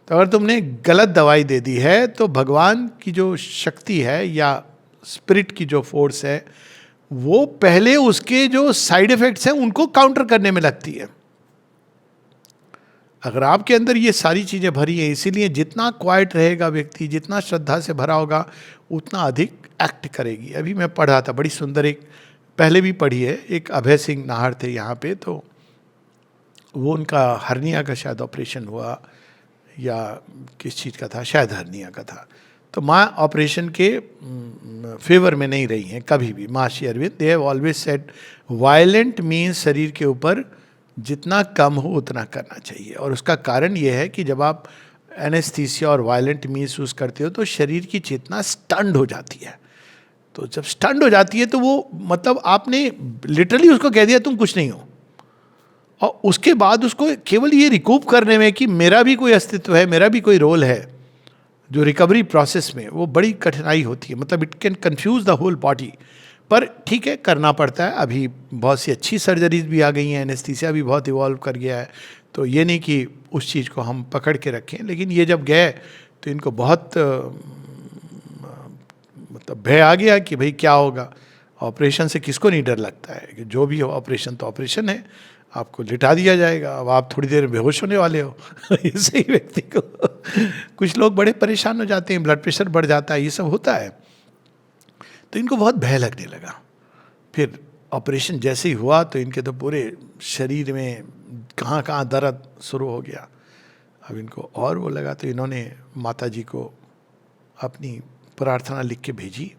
तो अगर तुमने गलत दवाई दे दी है तो भगवान की जो शक्ति है या स्पिरिट की जो फोर्स है, वो पहले उसके जो साइड इफेक्ट्स हैं उनको काउंटर करने में लगती है। अगर आपके अंदर ये सारी चीजें भरी हैं, इसीलिए जितना क्वाइट रहेगा व्यक्ति, जितना श्रद्धा से भरा होगा, उतना अधिक एक्ट करेगी। अभी मैं पढ़ रहा था, बड़ी सुंदर, एक पहले भी पढ़ी है, एक अभय सिंह नाहर थे यहाँ पे, तो वो उनका हर्निया का शायद ऑपरेशन हुआ या किस चीज़ का था, शायद हर्निया का था। तो माँ ऑपरेशन के फेवर में नहीं रही हैं कभी भी। माँ Shri Aurobindo, they have always said violent means शरीर के ऊपर जितना कम हो उतना करना चाहिए। और उसका कारण यह है कि जब आप एनेस्थीसिया और वायलेंट मीन्स यूज़ करते हो तो शरीर की चेतना स्टंड हो जाती है। तो जब स्टंड हो जाती है तो वो मतलब आपने लिटरली उसको कह दिया तुम कुछ नहीं हो, और उसके बाद उसको केवल ये रिकूप करने में कि मेरा भी कोई अस्तित्व है, मेरा भी कोई रोल है, जो रिकवरी प्रोसेस में वो बड़ी कठिनाई होती है। मतलब it can confuse the whole body, पर ठीक है, करना पड़ता है। अभी बहुत सी अच्छी सर्जरीज भी आ गई हैं, एनेस्थीसिया भी बहुत इवॉल्व कर गया है, तो ये नहीं कि उस चीज़ को हम पकड़ के रखें। लेकिन ये जब गए तो इनको बहुत मतलब भय आ गया कि भाई क्या होगा। ऑपरेशन से किसको नहीं डर लगता है कि जो भी हो ऑपरेशन तो ऑपरेशन है, आपको लिटा दिया जाएगा, अब आप थोड़ी देर बेहोश होने वाले हो। इससे ही व्यक्ति को कुछ लोग बड़े परेशान हो जाते हैं, ब्लड प्रेशर बढ़ जाता है, ये सब होता है। तो इनको बहुत भय लगने लगा। फिर ऑपरेशन जैसे ही हुआ तो इनके तो पूरे शरीर में कहाँ कहाँ दर्द शुरू हो गया। अब इनको और वो लगा, तो इन्होंने माता जी को अपनी प्रार्थना लिख के भेजी।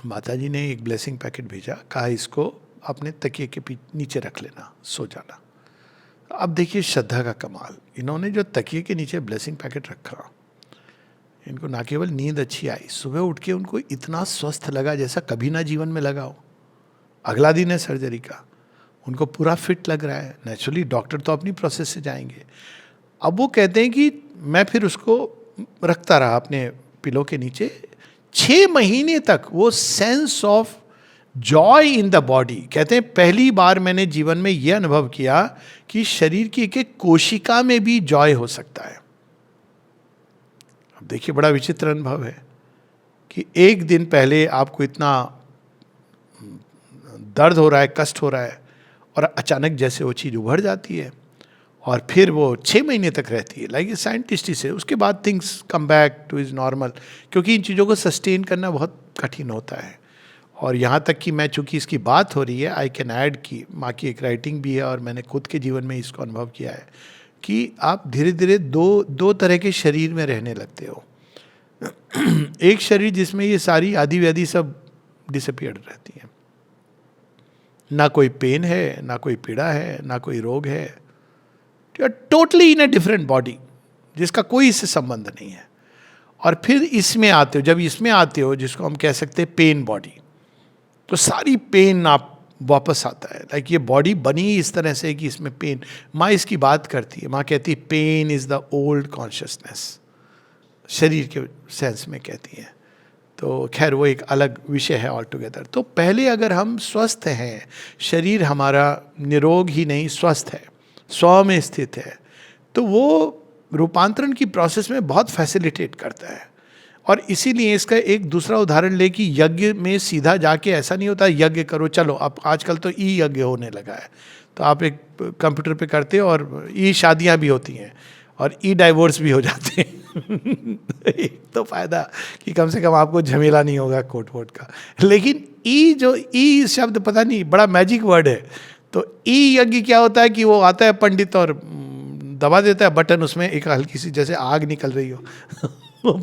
माता जी ने एक ब्लेसिंग पैकेट भेजा, कहा इसको अपने तकिए के नीचे रख लेना, सो जाना। अब देखिए श्रद्धा का कमाल, इन्होंने जो तकिए के नीचे ब्लेसिंग पैकेट रखा, इनको ना केवल नींद अच्छी आई, सुबह उठ के उनको इतना स्वस्थ लगा जैसा कभी ना जीवन में लगा हो। अगला दिन है सर्जरी का, उनको पूरा फिट लग रहा है। नेचुरली डॉक्टर तो अपनी प्रोसेस से जाएंगे। अब वो कहते हैं कि मैं फिर उसको रखता रहा अपने पिलो के नीचे 6 महीने तक। वो sense of joy in the body, कहते हैं पहली बार मैंने जीवन में यह अनुभव किया कि शरीर की एक एक कोशिका में भी जॉय हो सकता है। अब देखिए बड़ा विचित्र अनुभव है कि एक दिन पहले आपको इतना दर्द हो रहा है, कष्ट हो रहा है, और अचानक जैसे वो चीज़ उभर जाती है और फिर वो 6 महीने तक रहती है, लाइक ए साइंटिस्ट से। उसके बाद things come back two is normal, क्योंकि इन चीज़ों को सस्टेन करना बहुत कठिन होता है। और यहाँ तक कि मैं, चूँकि इसकी बात हो रही है, आई कैन ऐड कि माँ की एक राइटिंग भी है और मैंने खुद के जीवन में इसको अनुभव किया है कि आप धीरे धीरे दो तरह के शरीर में रहने लगते हो। एक शरीर जिसमें ये सारी आदि व्याधि सब डिसअपियर्ड रहती हैं, ना कोई पेन है, ना कोई पीड़ा है, ना कोई रोग है, you are totally in a different body जिसका कोई इससे संबंध नहीं है। और फिर इसमें आते हो, जब इसमें आते हो जिसको हम कह सकते हैं पेन बॉडी, तो सारी पेन आप वापस आता है। लाइक ये बॉडी बनी इस तरह से कि इसमें पेन, माँ इसकी बात करती है, माँ कहती है pain is the old consciousness, शरीर के सेंस में कहती है। तो खैर वो एक अलग विषय है ऑल टुगेदर। तो पहले अगर हम स्वस्थ हैं, शरीर हमारा निरोग ही नहीं स्वस्थ है, स्व में स्थित है, तो वो रूपांतरण की प्रोसेस में बहुत फैसिलिटेट करता है। और इसीलिए इसका एक दूसरा उदाहरण ले कि यज्ञ में सीधा जाके ऐसा नहीं होता यज्ञ करो चलो, अब आजकल तो ई यज्ञ होने लगा है, तो आप एक कंप्यूटर पे करते हो और ई शादियां भी होती हैं, और ई डाइवोर्स भी हो जाते हैं। एक तो फायदा कि कम से कम आपको झमेला नहीं होगा कोर्ट वोट का। लेकिन ई शब्द पता नहीं बड़ा मैजिक वर्ड है। तो ई यज्ञ क्या होता है कि वो आता है पंडित और दबा देता है बटन, उसमें एक हल्की सी जैसे आग निकल रही हो।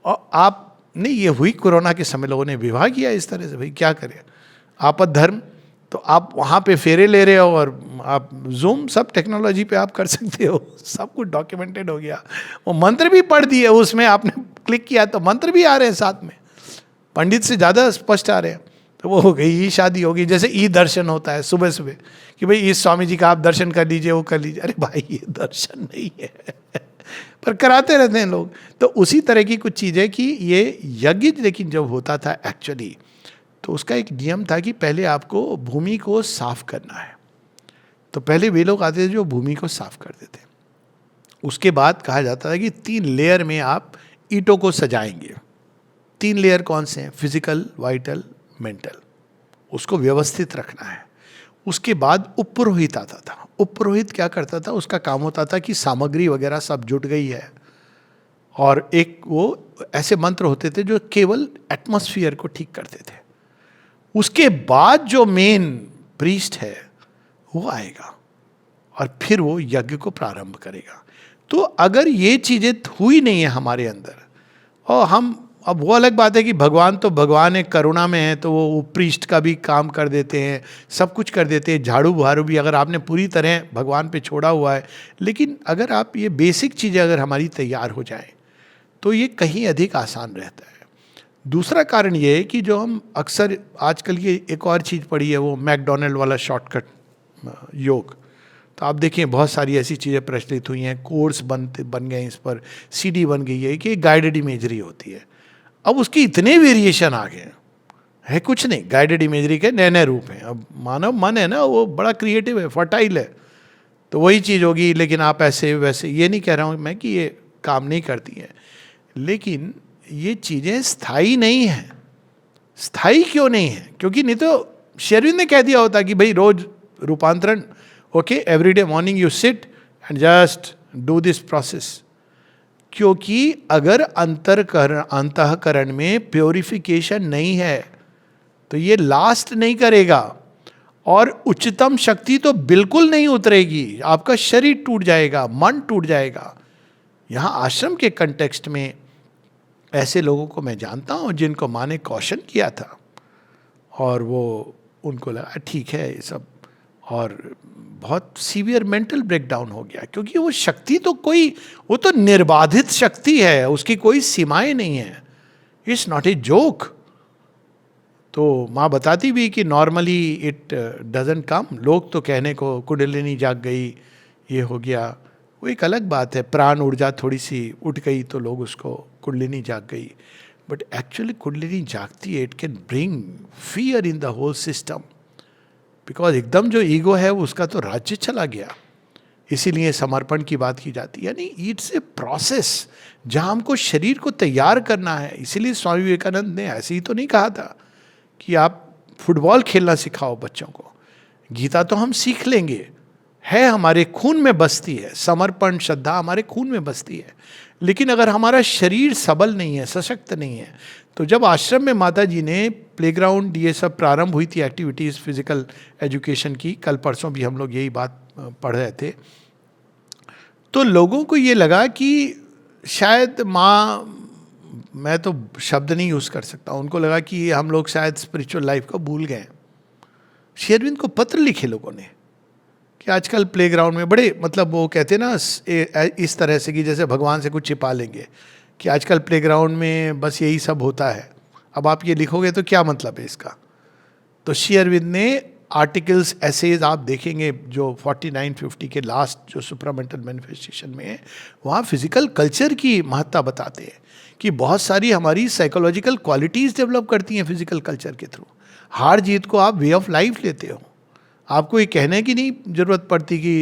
और आप नहीं, ये हुई कोरोना के समय, लोगों ने विवाह किया इस तरह से, भाई क्या करें, आपद धर्म। तो आप वहाँ पे फेरे ले रहे हो और आप जूम सब टेक्नोलॉजी पे आप कर सकते हो, सब कुछ डॉक्यूमेंटेड हो गया। वो मंत्र भी पढ़ दिए उसमें, आपने क्लिक किया तो मंत्र भी आ रहे हैं साथ में, पंडित से ज़्यादा स्पष्ट आ रहे हैं। तो वो हो गई, ई शादी होगी। जैसे ई दर्शन होता है सुबह सुबह कि भाई इस स्वामी जी का आप दर्शन कर लीजिए, वो कर लीजिए। अरे भाई ये दर्शन नहीं है पर कराते रहते हैं लोग। तो उसी तरह की कुछ चीज़ें कि ये यज्ञ लेकिन जब होता था एक्चुअली, तो उसका एक नियम था कि पहले आपको भूमि को साफ करना है। तो पहले वे लोग आते थे जो भूमि को साफ करते थे। उसके बाद कहा जाता था कि 3 लेयर में आप ईंटों को सजाएंगे। 3 लेयर कौन से हैं? Physical, vital, mental. उसको व्यवस्थित रखना है। उसके बाद उपपुरोहित आता था। उपपुरोहित क्या करता था? उसका काम होता था कि सामग्री वगैरह सब जुट गई है, और एक वो ऐसे मंत्र होते थे जो केवल एटमॉस्फेयर को ठीक करते थे। उसके बाद जो मेन प्रीस्ट है वो आएगा और फिर वो यज्ञ को प्रारंभ करेगा। तो अगर ये चीजें हुई नहीं है हमारे अंदर, और हम, अब वो अलग बात है कि भगवान तो भगवान है, करुणा में है, तो वो प्रीस्ट का भी काम कर देते हैं, सब कुछ कर देते हैं, झाड़ू बहारू भी अगर आपने पूरी तरह भगवान पे छोड़ा हुआ है। लेकिन अगर आप ये बेसिक चीज़ें अगर हमारी तैयार हो जाएं तो ये कहीं अधिक आसान रहता है। दूसरा कारण ये है कि जो हम अक्सर आजकल ये एक और चीज़ पढ़ी है, वो मैकडोनल्ड वाला शॉर्टकट योग। तो आप देखिए बहुत सारी ऐसी चीज़ें प्रचलित हुई हैं, कोर्स बन गए इस पर, सीडी बन गई है कि गाइडेड इमेजरी होती है। अब उसके इतने वेरिएशन आ गए है, कुछ नहीं, गाइडेड इमेजरी के नए नए रूप हैं। अब मानव मन है ना, वो बड़ा क्रिएटिव है, फर्टाइल है, तो वही चीज़ होगी। लेकिन आप ऐसे वैसे, ये नहीं कह रहा हूँ मैं कि ये काम नहीं करती हैं, लेकिन ये चीज़ें स्थायी नहीं हैं। स्थायी क्यों नहीं है? क्योंकि नहीं तो शेरविन ने कह दिया होता कि भाई रोज रूपांतरण, okay, everyday morning you sit and just do this process. क्योंकि अगर अंतःकरण में प्योरिफिकेशन नहीं है तो ये लास्ट नहीं करेगा, और उच्चतम शक्ति तो बिल्कुल नहीं उतरेगी। आपका शरीर टूट जाएगा, मन टूट जाएगा। यहाँ आश्रम के कंटेक्स्ट में ऐसे लोगों को मैं जानता हूँ जिनको माँ ने कॉशन किया था, और वो उनको लगा ठीक है ये सब, और बहुत सीवियर मेंटल ब्रेकडाउन हो गया। क्योंकि वो शक्ति तो कोई, वो तो निर्बाधित शक्ति है, उसकी कोई सीमाएं नहीं है। It's not a joke. तो माँ बताती भी कि नॉर्मली इट डजंट कम। लोग तो कहने को कुंडलिनी जाग गई, ये हो गया, वो एक अलग बात है। प्राण ऊर्जा थोड़ी सी उठ गई तो लोग उसको कुंडलिनी जाग गई, बट एक्चुअली कुंडलिनी जागती है, it can bring fear in the whole system. Because एकदम जो ईगो है उसका तो राज्य चला गया। इसीलिए समर्पण की बात की जाती है, यानी इट्स ए प्रोसेस जहाँ हमको शरीर को तैयार करना है। इसीलिए स्वामी विवेकानंद ने ऐसे ही तो नहीं कहा था कि आप फुटबॉल खेलना सिखाओ बच्चों को। गीता तो हम सीख लेंगे, है हमारे खून में बसती है, समर्पण श्रद्धा हमारे खून में बसती है। लेकिन अगर हमारा शरीर सबल नहीं है, सशक्त नहीं है, तो जब आश्रम में माता जी ने प्लेग्राउंड, ये सब प्रारंभ हुई थी एक्टिविटीज़ फिजिकल एजुकेशन की, कल परसों भी हम लोग यही बात पढ़ रहे थे, तो लोगों को ये लगा कि शायद माँ, मैं तो शब्द नहीं यूज़ कर सकता, उनको लगा कि हम लोग शायद स्पिरिचुअल लाइफ को भूल गए। शेरविन को पत्र लिखे लोगों ने कि आजकल प्लेग्राउंड में बड़े, मतलब वो कहते हैं ना इस तरह से कि जैसे भगवान से कुछ छिपा लेंगे, कि आजकल प्लेग्राउंड में बस यही सब होता है। अब आप ये लिखोगे तो क्या मतलब है इसका? तो शेरविन ने आर्टिकल्स, एसेज आप देखेंगे जो 49-50 के लास्ट जो सुप्रामेंटल मैनिफेस्टेशन में है, वहाँ फिजिकल कल्चर की महत्ता बताते हैं कि बहुत सारी हमारी साइकोलॉजिकल क्वालिटीज़ डेवलप करती हैं फिजिकल कल्चर के थ्रू। हार जीत को आप वे ऑफ लाइफ लेते हो। आपको ये कहने की नहीं जरूरत पड़ती कि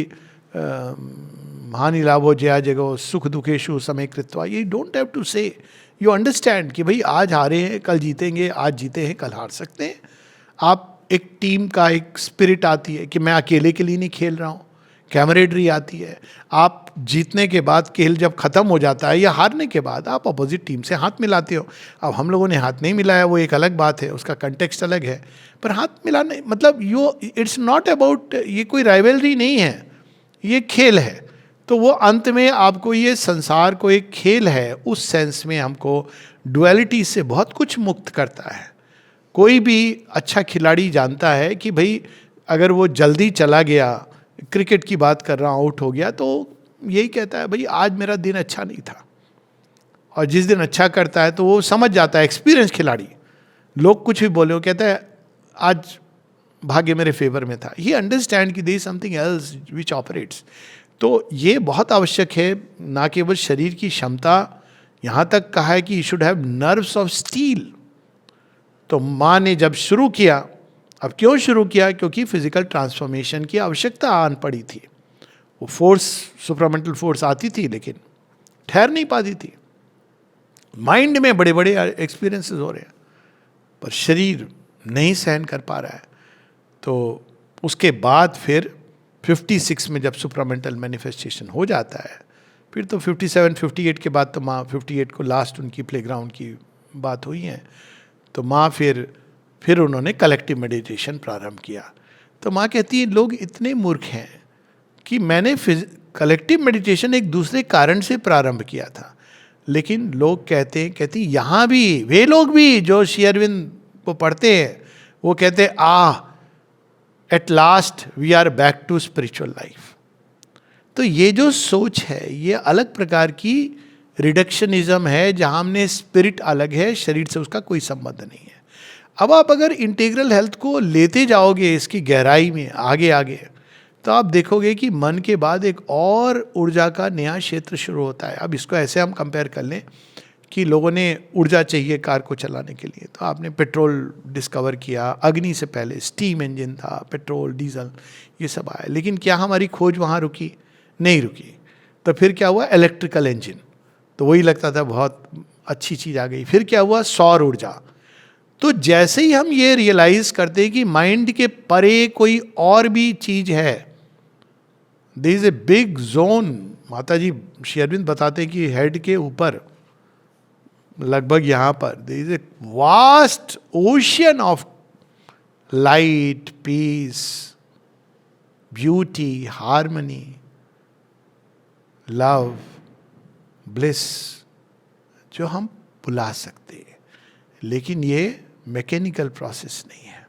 हानि लाभो जया जगो सुख दुखेशु समय कृत्वा। ये डोंट हैव टू से, यू अंडरस्टैंड कि भाई आज हारे हैं कल जीतेंगे, आज जीते हैं कल हार सकते हैं। आप एक टीम का एक स्पिरिट आती है कि मैं अकेले के लिए नहीं खेल रहा हूँ, कैमरेडरी आती है। आप जीतने के बाद खेल जब खत्म हो जाता है या हारने के बाद आप अपोजिट टीम से हाथ मिलाते हो। अब हम लोगों ने हाथ नहीं मिलाया, वो एक अलग बात है, उसका कंटेक्स्ट अलग है, पर हाथ मिलाने मतलब इट्स नॉट अबाउट, ये कोई राइवलरी नहीं है, ये खेल है। तो वो अंत में आपको ये संसार को एक खेल है उस सेंस में हमको डुअलिटी से बहुत कुछ मुक्त करता है। कोई भी अच्छा खिलाड़ी जानता है कि भाई अगर वो जल्दी चला गया, क्रिकेट की बात कर रहा हूँ, आउट हो गया, तो यही कहता है भाई आज मेरा दिन अच्छा नहीं था। और जिस दिन अच्छा करता है तो वो समझ जाता है, एक्सपीरियंस खिलाड़ी, लोग कुछ भी बोले वो कहता है आज भाग्य मेरे फेवर में था। ही अंडरस्टैंड कि there is something else which operates. तो ये बहुत आवश्यक है, ना केवल शरीर की क्षमता, यहाँ तक कहा है कि you should have nerves of steel. तो माँ ने जब शुरू किया, अब क्यों शुरू किया? क्योंकि फिजिकल ट्रांसफॉर्मेशन की आवश्यकता आन पड़ी थी। वो फोर्स, सुपरामेंटल फोर्स आती थी लेकिन ठहर नहीं पाती थी। माइंड में बड़े बड़े एक्सपीरियंसेस हो रहे हैं पर शरीर नहीं सहन कर पा रहा है। तो उसके बाद फिर 56 में जब सुपरामेंटल मैनिफेस्टेशन हो जाता है, फिर तो 57, 58 के बाद तो माँ, 58 को लास्ट उनकी प्लेग्राउंड की बात हुई है, तो माँ फिर उन्होंने कलेक्टिव मेडिटेशन प्रारंभ किया। तो माँ कहती है लोग इतने मूर्ख हैं कि मैंने कलेक्टिव मेडिटेशन एक दूसरे कारण से प्रारंभ किया था, लेकिन लोग कहती यहाँ भी वे लोग भी जो श्री अरविंद को पढ़ते हैं वो कहते at last we are back to spiritual life. तो ये जो सोच है ये अलग प्रकार की रिडक्शनिज्म है, जहाँ हमने स्पिरिट अलग है, शरीर से उसका कोई संबंध नहीं है। अब आप अगर इंटीग्रल हेल्थ को लेते जाओगे इसकी गहराई में आगे आगे, तो आप देखोगे कि मन के बाद एक और ऊर्जा का नया क्षेत्र शुरू होता है। अब इसको ऐसे हम कंपेयर कर लें कि लोगों ने ऊर्जा चाहिए कार को चलाने के लिए, तो आपने पेट्रोल डिस्कवर किया, अग्नि से पहले स्टीम इंजन था, पेट्रोल, डीजल, ये सब आया, लेकिन क्या हमारी खोज वहाँ रुकी? नहीं रुकी। तो फिर क्या हुआ? इलेक्ट्रिकल इंजन, तो वही लगता था बहुत अच्छी चीज़ आ गई। फिर क्या हुआ? सौर ऊर्जा। तो जैसे ही हम ये रियलाइज करते हैं कि माइंड के परे कोई और भी चीज है, there is a big zone. माता जी श्री अरविंद बताते कि हेड के ऊपर लगभग यहाँ पर there is a vast ocean of light, peace, beauty, harmony, love, bliss, जो हम बुला सकते हैं। लेकिन ये मैकेनिकल प्रोसेस नहीं है,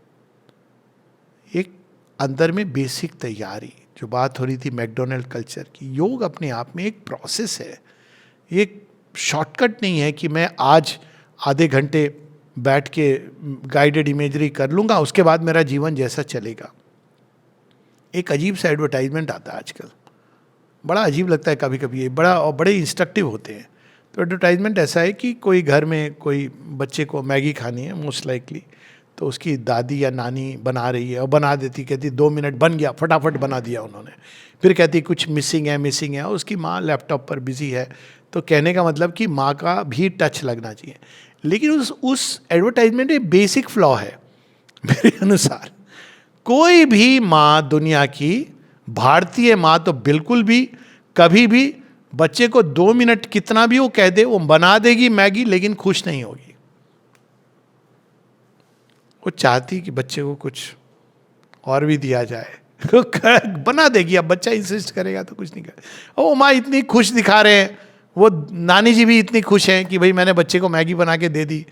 एक अंदर में बेसिक तैयारी, जो बात हो रही थी मैकडोनल्ड कल्चर की। योग अपने आप में एक प्रोसेस है, ये शॉर्टकट नहीं है कि मैं आज आधे घंटे बैठ के गाइडेड इमेजरी कर लूँगा उसके बाद मेरा जीवन जैसा चलेगा। एक अजीब सा एडवर्टाइजमेंट आता है आजकल, बड़ा अजीब लगता है कभी कभी, ये बड़े इंस्ट्रक्टिव होते हैं। तो एडवर्टाइजमेंट ऐसा है कि कोई घर में कोई बच्चे को मैगी खानी है मोस्ट लाइकली, तो उसकी दादी या नानी बना रही है और बना देती, कहती 2 मिनट बन गया, फटाफट बना दिया उन्होंने। फिर कहती कुछ मिसिंग है, उसकी माँ लैपटॉप पर बिजी है। तो कहने का मतलब कि माँ का भी टच लगना चाहिए। लेकिन उस एडवर्टाइजमेंट में बेसिक फ्लॉ है मेरे अनुसार। कोई भी माँ दुनिया की, भारतीय माँ तो बिल्कुल भी कभी भी बच्चे को 2 मिनट कितना भी वो कह दे, वो बना देगी मैगी, लेकिन खुश नहीं होगी। वो चाहती कि बच्चे को कुछ और भी दिया जाए, बना देगी। अब बच्चा इंसिस्ट करेगा तो कुछ नहीं करेगा। ओ माँ इतनी खुश दिखा रहे हैं, वो नानी जी भी इतनी खुश हैं कि भाई मैंने बच्चे को मैगी बना के दे दी।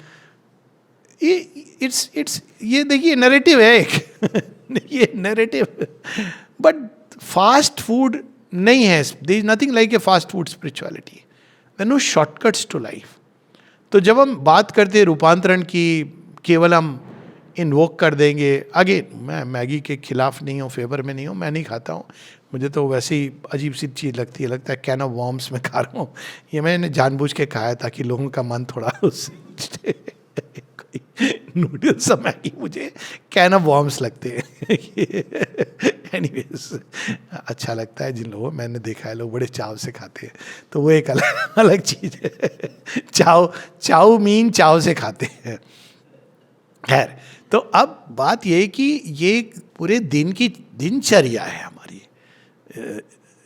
इट्स ये देखिए नैरेटिव है एक ये नैरेटिव। बट फास्ट फूड नहीं है, there is nothing like a fast food spirituality, there no shortcuts to life. तो जब हम बात करते हैं रूपांतरण की, केवल हम इन्वोक कर देंगे। अगेन मैं मैगी के खिलाफ नहीं हूँ, फेवर में नहीं हूँ, मैं नहीं खाता हूँ, मुझे तो वैसे ही अजीब सी चीज़ लगती है, लगता है कैन ऑफ वॉर्म्स में खा रहा हूँ। ये मैंने जानबूझ के खाया ताकि लोगों का मन थोड़ा उससे नूडल्स और मैगी मुझे कैन ऑफ वॉर्म्स लगते हैं। एनीवेज अच्छा लगता है जिन लोगों, मैंने देखा है लोग बड़े चाव से खाते हैं, तो वो एक अलग चीज़ है। चाउमीन चाव से खाते हैं। खैर, तो अब बात ये है कि ये पूरे दिन की दिनचर्या है हमारी,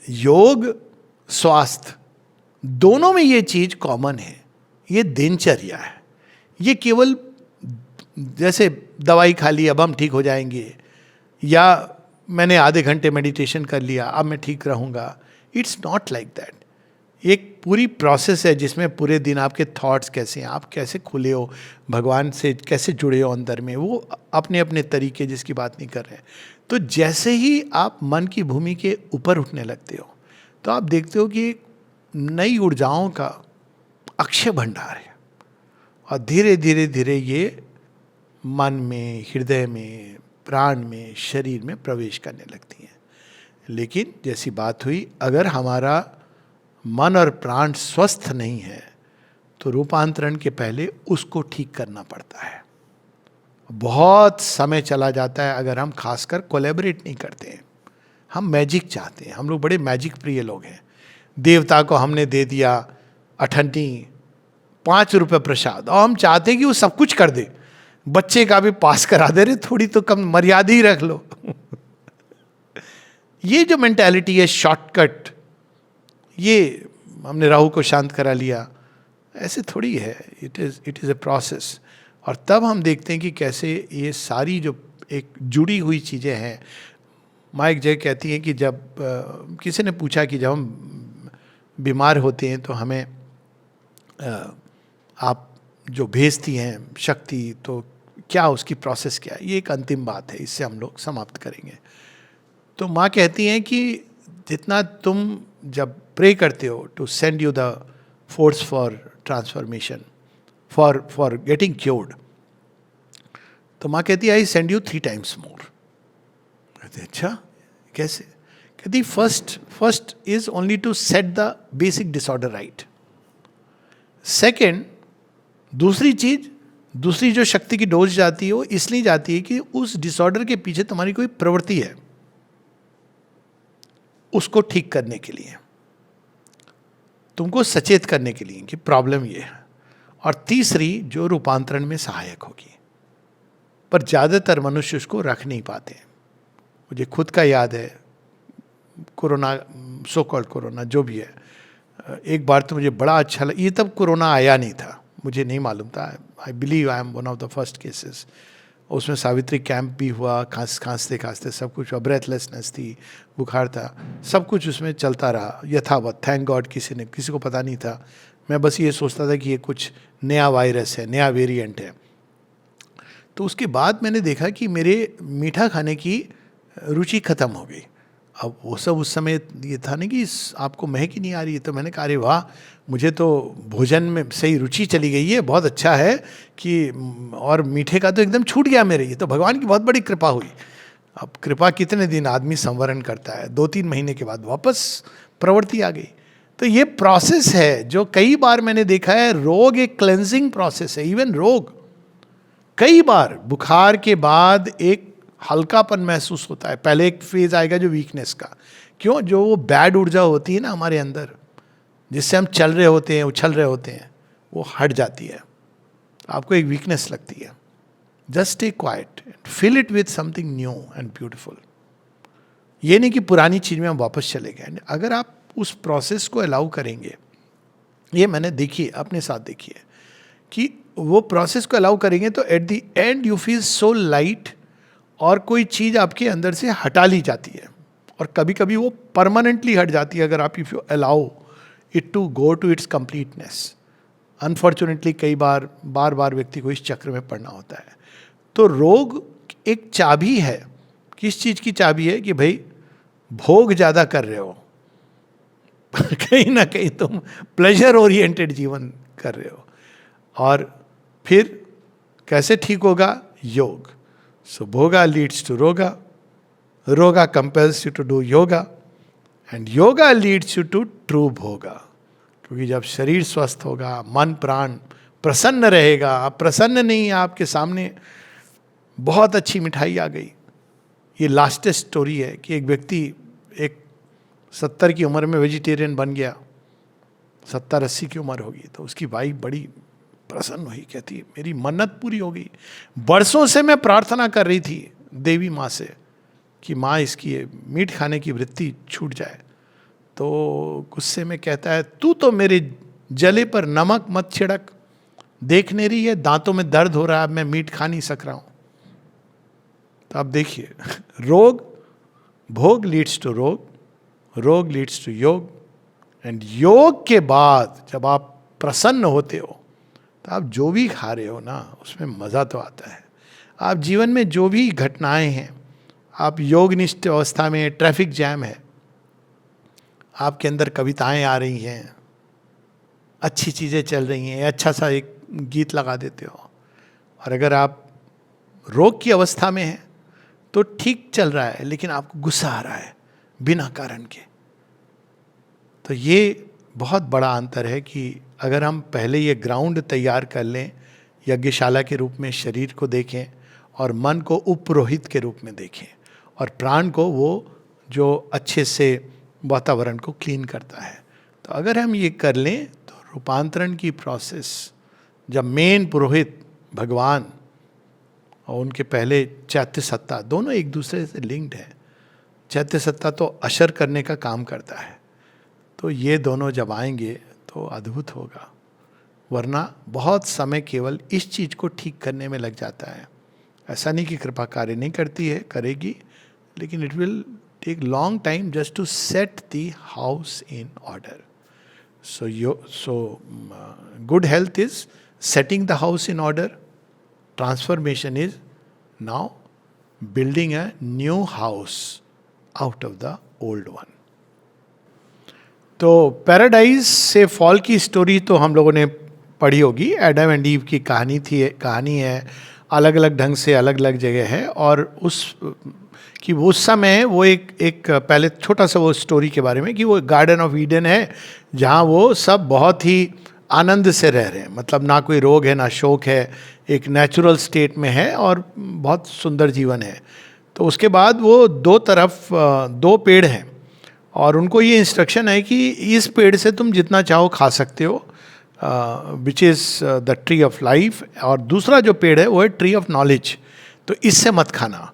योग, स्वास्थ्य, दोनों में ये चीज कॉमन है। ये दिनचर्या है। ये केवल जैसे दवाई खा ली अब हम ठीक हो जाएंगे, या मैंने आधे घंटे मेडिटेशन कर लिया अब मैं ठीक रहूँगा, इट्स नॉट लाइक दैट। एक पूरी प्रोसेस है जिसमें पूरे दिन आपके थॉट्स कैसे हैं, आप कैसे खुले हो, भगवान से कैसे जुड़े हो अंदर में, वो अपने अपने तरीके जिसकी बात नहीं कर रहे हैं। तो जैसे ही आप मन की भूमि के ऊपर उठने लगते हो तो आप देखते हो कि नई ऊर्जाओं का अक्षय भंडार है, और धीरे धीरे धीरे ये मन में, हृदय में, प्राण में, शरीर में प्रवेश करने लगती हैं। लेकिन जैसी बात हुई, अगर हमारा मन और प्राण स्वस्थ नहीं है तो रूपांतरण के पहले उसको ठीक करना पड़ता है। बहुत समय चला जाता है अगर हम खासकर कोलैबोरेट नहीं करते हैं। हम मैजिक चाहते हैं, हम लोग बड़े मैजिक प्रिय लोग हैं। देवता को हमने दे दिया अठन्नी 5 रुपये प्रसाद, और हम चाहते हैं कि वो सब कुछ कर दे, बच्चे का भी पास करा दे रहे, थोड़ी तो कम मर्यादा ही रख लो। ये जो मेंटालिटी है शॉर्टकट, ये हमने राहु को शांत करा लिया, ऐसे थोड़ी है। It is a process. और तब हम देखते हैं कि कैसे ये सारी जो एक जुड़ी हुई चीज़ें हैं। माँ एक जगह कहती हैं कि जब किसी ने पूछा कि जब हम बीमार होते हैं तो हमें आप जो भेजती हैं शक्ति, तो क्या उसकी प्रोसेस क्या है? ये एक अंतिम बात है, इससे हम लोग समाप्त करेंगे। तो माँ कहती हैं कि जितना तुम जब प्रे करते हो to send you the force for transformation, for getting cured, तो माँ कहती है I send you 3 times more। कहते अच्छा कैसे? कहती first is only to set the basic disorder right. Second, दूसरी जो शक्ति की डोज जाती है वो इसलिए जाती है कि उस डिसऑर्डर के पीछे तुम्हारी कोई प्रवृत्ति है, उसको ठीक करने के लिए, तुमको सचेत करने के लिए कि प्रॉब्लम ये है। और तीसरी जो रूपांतरण में सहायक होगी, पर ज़्यादातर मनुष्य उसको रख नहीं पाते। मुझे खुद का याद है, कोरोना, सो कॉल्ड कोरोना जो भी है, एक बार तो मुझे बड़ा अच्छा लगा। ये तब कोरोना आया नहीं था, मुझे नहीं मालूम था। I believe I am one of the first cases. उसमें सावित्री कैंप भी हुआ, खांसते सब कुछ, ब्रेथलेसनेस थी, बुखार था, सब कुछ उसमें चलता रहा यथावत। थैंक गॉड किसी को पता नहीं था। मैं बस ये सोचता था कि ये कुछ नया वायरस है, नया वेरिएंट है। तो उसके बाद मैंने देखा कि मेरे मीठा खाने की रुचि खत्म हो गई। अब वो सब उस समय ये था नहीं कि आपको महक ही नहीं आ रही है। तो मैंने कहा अरे वाह, मुझे तो भोजन में सही रुचि चली गई है, बहुत अच्छा है कि, और मीठे का तो एकदम छूट गया मेरे। ये तो भगवान की बहुत बड़ी कृपा हुई। अब कृपा कितने दिन आदमी संवरण करता है, 2-3 महीने के बाद वापस प्रवृत्ति आ गई। तो ये प्रोसेस है जो कई बार मैंने देखा है। रोग एक क्लेंजिंग प्रोसेस है। इवन रोग कई बार बुखार के बाद एक हल्कापन महसूस होता है। पहले एक फेज आएगा जो वीकनेस का, क्यों? जो वो बैड ऊर्जा होती है ना हमारे अंदर, जिससे हम चल रहे होते हैं, उछल रहे होते हैं, वो हट जाती है, आपको एक वीकनेस लगती है। Just stay quiet, fill it with something new and beautiful. ये नहीं कि पुरानी चीज में हम वापस चले गए। अगर आप उस प्रोसेस को अलाउ करेंगे, ये मैंने देखी, अपने साथ देखी है कि वो प्रोसेस को अलाउ करेंगे तो at the end you feel so light, और कोई चीज़ आपके अंदर से हटा ली जाती है, और कभी कभी वो परमानेंटली हट जाती है अगर आप if you allow it to go to its completeness. Unfortunately कई बार व्यक्ति को इस चक्र में पड़ना होता है। तो रोग एक चाबी है। किस चीज़ की चाबी है? कि भाई भोग ज़्यादा कर रहे हो, कहीं ना कहीं तुम प्लेजर ओरिएंटेड जीवन कर रहे हो। और फिर कैसे ठीक होगा? योग। सो भोगा Leeds to roga, roga compels you to do yoga, and yoga leads you to true bhoga. क्योंकि जब शरीर स्वस्थ होगा, मन प्राण प्रसन्न रहेगा। आप प्रसन्न नहीं है, आपके सामने बहुत अच्छी मिठाई आ गई। ये लास्टेस्ट स्टोरी है कि एक व्यक्ति एक 70 की उम्र में वेजिटेरियन बन गया, 70-80 की उम्र होगी। तो उसकी वाइफ बड़ी प्रसन्न हुई, कहती मेरी मन्नत पूरी हो गई। बरसों से मैं प्रार्थना कर रही थी देवी माँ से कि माँ इसकी मीट खाने की वृत्ति छूट जाए, तो गुस्से में कहता है, तू तो मेरे जले पर नमक मत छिड़क, देख नहीं रही है दांतों में दर्द हो रहा है, अब मैं मीट खा नहीं सक रहा हूं। तो आप देखिए, रोग, भोग लीड्स टू रोग, रोग लीड्स टू योग, एंड योग के बाद जब आप प्रसन्न होते हो तो आप जो भी खा रहे हो ना उसमें मज़ा तो आता है। आप जीवन में जो भी घटनाएं हैं, आप योगनिष्ठ अवस्था में, ट्रैफिक जैम है, आपके अंदर कविताएं आ रही हैं, अच्छी चीज़ें चल रही हैं, अच्छा सा एक गीत लगा देते हो, और अगर आप रोग की अवस्था में हैं तो ठीक चल रहा है लेकिन आपको गुस्सा आ रहा है बिना कारण के। तो ये बहुत बड़ा अंतर है कि अगर हम पहले ये ग्राउंड तैयार कर लें, यज्ञशाला के रूप में शरीर को देखें और मन को उपरोहित के रूप में देखें, और प्राण को वो जो अच्छे से वातावरण को क्लीन करता है, तो अगर हम ये कर लें तो रूपांतरण की प्रोसेस, जब मेन पुरोहित भगवान और उनके पहले चैत्य सत्ता, दोनों एक दूसरे से लिंक्ड है। चैत्य सत्ता तो अशर करने का काम करता है, तो ये दोनों जब आएंगे तो अद्भुत होगा। वरना बहुत समय केवल इस चीज़ को ठीक करने में लग जाता है। ऐसा नहीं कि कृपा कार्य नहीं करती है, करेगी, लेकिन it will take long time just to set the house in order. So good health is setting the house in order. Transformation is now building a new house out of the old one. तो paradise से fall की story तो हम लोगों ने पढ़ी होगी। Adam and ewe की कहानी है, अलग अलग ढंग से अलग अलग जगह है, और उस समय वो एक पहले छोटा सा वो स्टोरी के बारे में कि वो गार्डन ऑफ ईडन है जहाँ वो सब बहुत ही आनंद से रह रहे हैं, मतलब ना कोई रोग है ना शोक है, एक नेचुरल स्टेट में है और बहुत सुंदर जीवन है। तो उसके बाद वो दो पेड़ हैं और उनको ये इंस्ट्रक्शन है कि इस पेड़ से तुम जितना चाहो खा सकते हो, विच is the tree of life, और दूसरा जो पेड़ है वो है ट्री ऑफ नॉलेज, तो इससे मत खाना।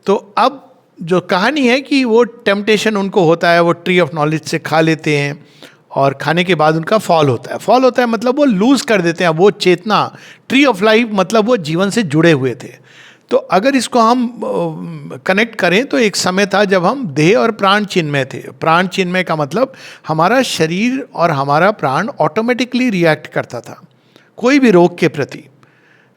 तो अब जो कहानी है कि वो टेम्पटेशन उनको होता है, वो ट्री ऑफ नॉलेज से खा लेते हैं और खाने के बाद उनका फॉल होता है मतलब वो लूज कर देते हैं वो चेतना। ट्री ऑफ लाइफ मतलब वो जीवन से जुड़े हुए थे। तो अगर इसको हम कनेक्ट करें तो एक समय था जब हम देह और प्राण चिन्मय थे। प्राण चिन्मय का मतलब हमारा शरीर और हमारा प्राण ऑटोमेटिकली रिएक्ट करता था कोई भी रोग के प्रति।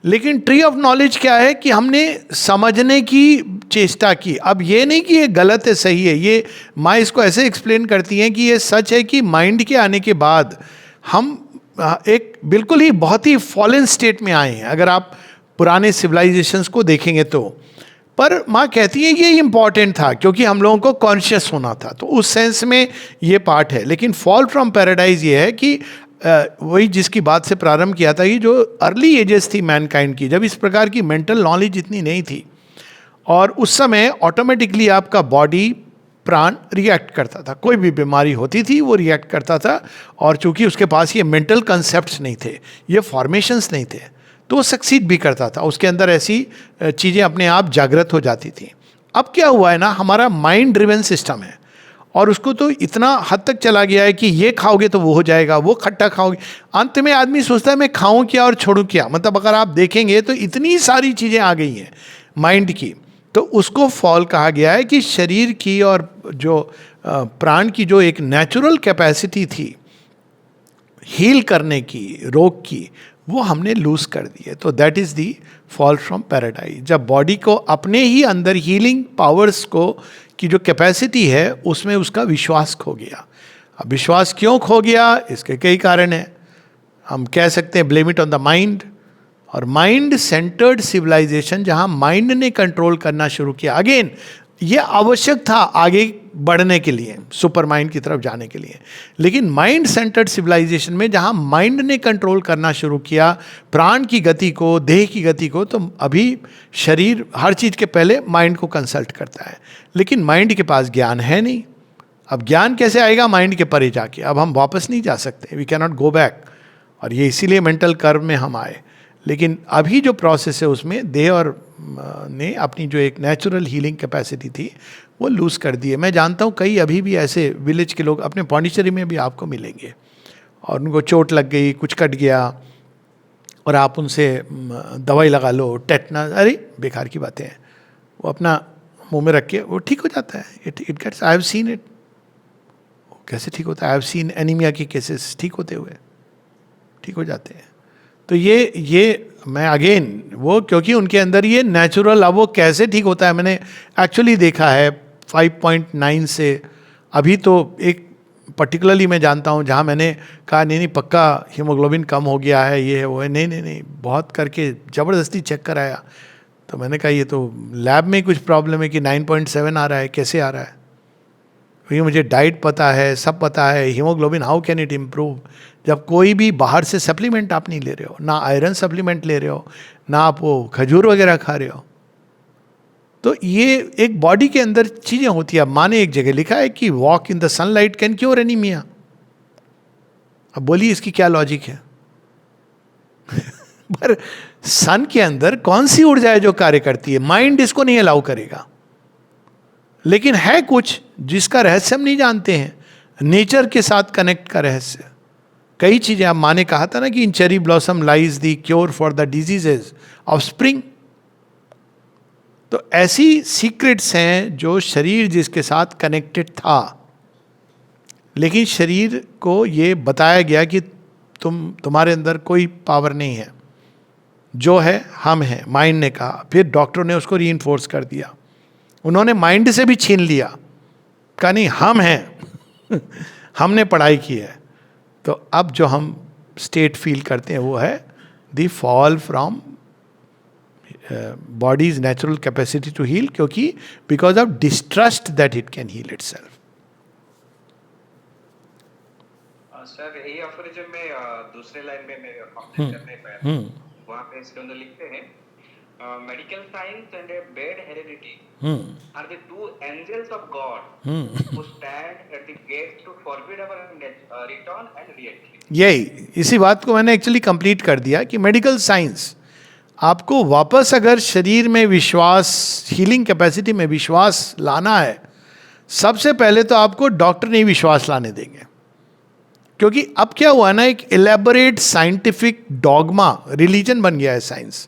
लेकिन ट्री ऑफ नॉलेज क्या है कि हमने समझने की चेष्टा की। अब ये नहीं कि ये गलत है सही है, ये माँ इसको ऐसे एक्सप्लेन करती हैं कि ये सच है कि माइंड के आने के बाद हम एक बिल्कुल ही बहुत ही फॉलन स्टेट में आए हैं, अगर आप पुराने सिविलाइजेशंस को देखेंगे तो। पर माँ कहती है ये इम्पॉर्टेंट था क्योंकि हम लोगों को कॉन्शियस होना था, तो उस सेंस में ये पार्ट है। लेकिन फॉल फ्रॉम पैराडाइज ये है कि वही जिसकी बात से प्रारंभ किया था, ये जो अर्ली एजेस थी मैनकाइंड की, जब इस प्रकार की मेंटल नॉलेज इतनी नहीं थी, और उस समय ऑटोमेटिकली आपका बॉडी प्राण रिएक्ट करता था, कोई भी बीमारी होती थी वो रिएक्ट करता था। और चूंकि उसके पास ये मेंटल कंसेप्ट्स नहीं थे, ये फॉर्मेशंस नहीं थे, तो वो सक्सीड भी करता था, उसके अंदर ऐसी चीज़ें अपने आप जागृत हो जाती थी। अब क्या हुआ है ना, हमारा माइंड ड्रिवन सिस्टम है और उसको तो इतना हद तक चला गया है कि ये खाओगे तो वो हो जाएगा, वो खट्टा खाओगे। अंत में आदमी सोचता है मैं खाऊं क्या और छोड़ूं क्या। मतलब अगर आप देखेंगे तो इतनी सारी चीज़ें आ गई हैं माइंड की, तो उसको फॉल कहा गया है कि शरीर की और जो प्राण की जो एक नेचुरल कैपेसिटी थी हील करने की, रोग की, वो हमने लूज कर दी है। तो that is the fall from paradise. जब बॉडी को अपने ही अंदर हीलिंग पावर्स को की जो कैपेसिटी है उसमें उसका विश्वास खो गया। अब विश्वास क्यों खो गया, इसके कई कारण हैं। हम कह सकते हैं blame it on the mind, और माइंड सेंटर्ड सिविलाइजेशन जहां माइंड ने कंट्रोल करना शुरू किया। अगेन ये आवश्यक था आगे बढ़ने के लिए, सुपर माइंड की तरफ जाने के लिए, लेकिन माइंड सेंटर्ड सिविलाइजेशन में जहां माइंड ने कंट्रोल करना शुरू किया प्राण की गति को, देह की गति को, तो अभी शरीर हर चीज़ के पहले माइंड को कंसल्ट करता है, लेकिन माइंड के पास ज्ञान है नहीं। अब ज्ञान कैसे आएगा माइंड के परे जाके, अब हम वापस नहीं जा सकते, we can not go back, और ये इसीलिए मेंटल कर्व में हम आए। लेकिन अभी जो प्रोसेस है उसमें देह और ने अपनी जो एक नेचुरल हीलिंग कैपेसिटी थी वो लूज़ कर दी है. मैं जानता हूँ कई अभी भी ऐसे विलेज के लोग अपने पौंडीचेरी में भी आपको मिलेंगे, और उनको चोट लग गई, कुछ कट गया, और आप उनसे दवाई लगा लो, टेटनस, अरे बेकार की बातें हैं. वो अपना मुंह में रख के वो ठीक हो जाता है. It gets, I have seen it. कैसे ठीक होता है? आई हैव सीन एनीमिया के केसेस ठीक होते हुए, ठीक हो जाते हैं. तो ये मैं अगेन वो, क्योंकि उनके अंदर ये नेचुरल, अब वो कैसे ठीक होता है मैंने एक्चुअली देखा है. 5.9 से अभी तो एक पर्टिकुलरली मैं जानता हूँ जहाँ मैंने कहा नहीं पक्का हीमोग्लोबिन कम हो गया है, ये है वो है, नहीं बहुत करके ज़बरदस्ती चेक कराया. तो मैंने कहा ये तो लैब में कुछ प्रॉब्लम है कि 9.7 आ रहा है, कैसे आ रहा है? क्योंकि मुझे डाइट पता है, सब पता है. Haemoglobin how can it improve जब कोई भी बाहर से सप्लीमेंट आप नहीं ले रहे हो, ना आयरन सप्लीमेंट ले रहे हो, ना आप वो खजूर वगैरह खा रहे हो. तो ये एक बॉडी के अंदर चीज़ें होती है. अब माने एक जगह लिखा है कि walk in the sunlight can cure anaemia. अब बोलिए इसकी क्या लॉजिक है? पर सन के अंदर कौन सी ऊर्जा है जो कार्य करती है? माइंड इसको नहीं अलाउ करेगा. लेकिन है कुछ जिसका रहस्य हम नहीं जानते हैं, नेचर के साथ कनेक्ट का रहस्य. कई चीजें, अब माँ ने कहा था ना कि in cherry blossom lies the cure for the diseases of spring. तो ऐसी सीक्रेट्स हैं जो शरीर जिसके साथ कनेक्टेड था, लेकिन शरीर को ये बताया गया कि तुम्हारे अंदर कोई पावर नहीं है, जो है हम हैं. माइंड ने कहा, फिर डॉक्टरों ने उसको रीइंफोर्स कर दिया. उन्होंने माइंड से भी छीन लिया, कहा नहीं हम हैं. हमने पढ़ाई की है. तो अब जो हम स्टेट फील करते हैं वो है the fall from body's natural capacity to heal, क्योंकि because of distrust that it can heal itself. Sir यही अफोरिज्म में दूसरे लाइन में मैं कंप्लीट करने पाया. वहाँ पे इसके लिखते हैं medical science and a bad heredity are the two angels of God who stand at the gates to forbid our return and re-entry. यही, इसी बात को मैंने एक्चुअली कंप्लीट कर दिया कि मेडिकल साइंस आपको वापस अगर शरीर में विश्वास, हीलिंग कैपेसिटी में विश्वास लाना है, सबसे पहले तो आपको डॉक्टर नहीं विश्वास लाने देंगे. क्योंकि अब क्या हुआ ना, एक इलेबोरेट साइंटिफिक डॉगमा रिलीजन बन गया है साइंस.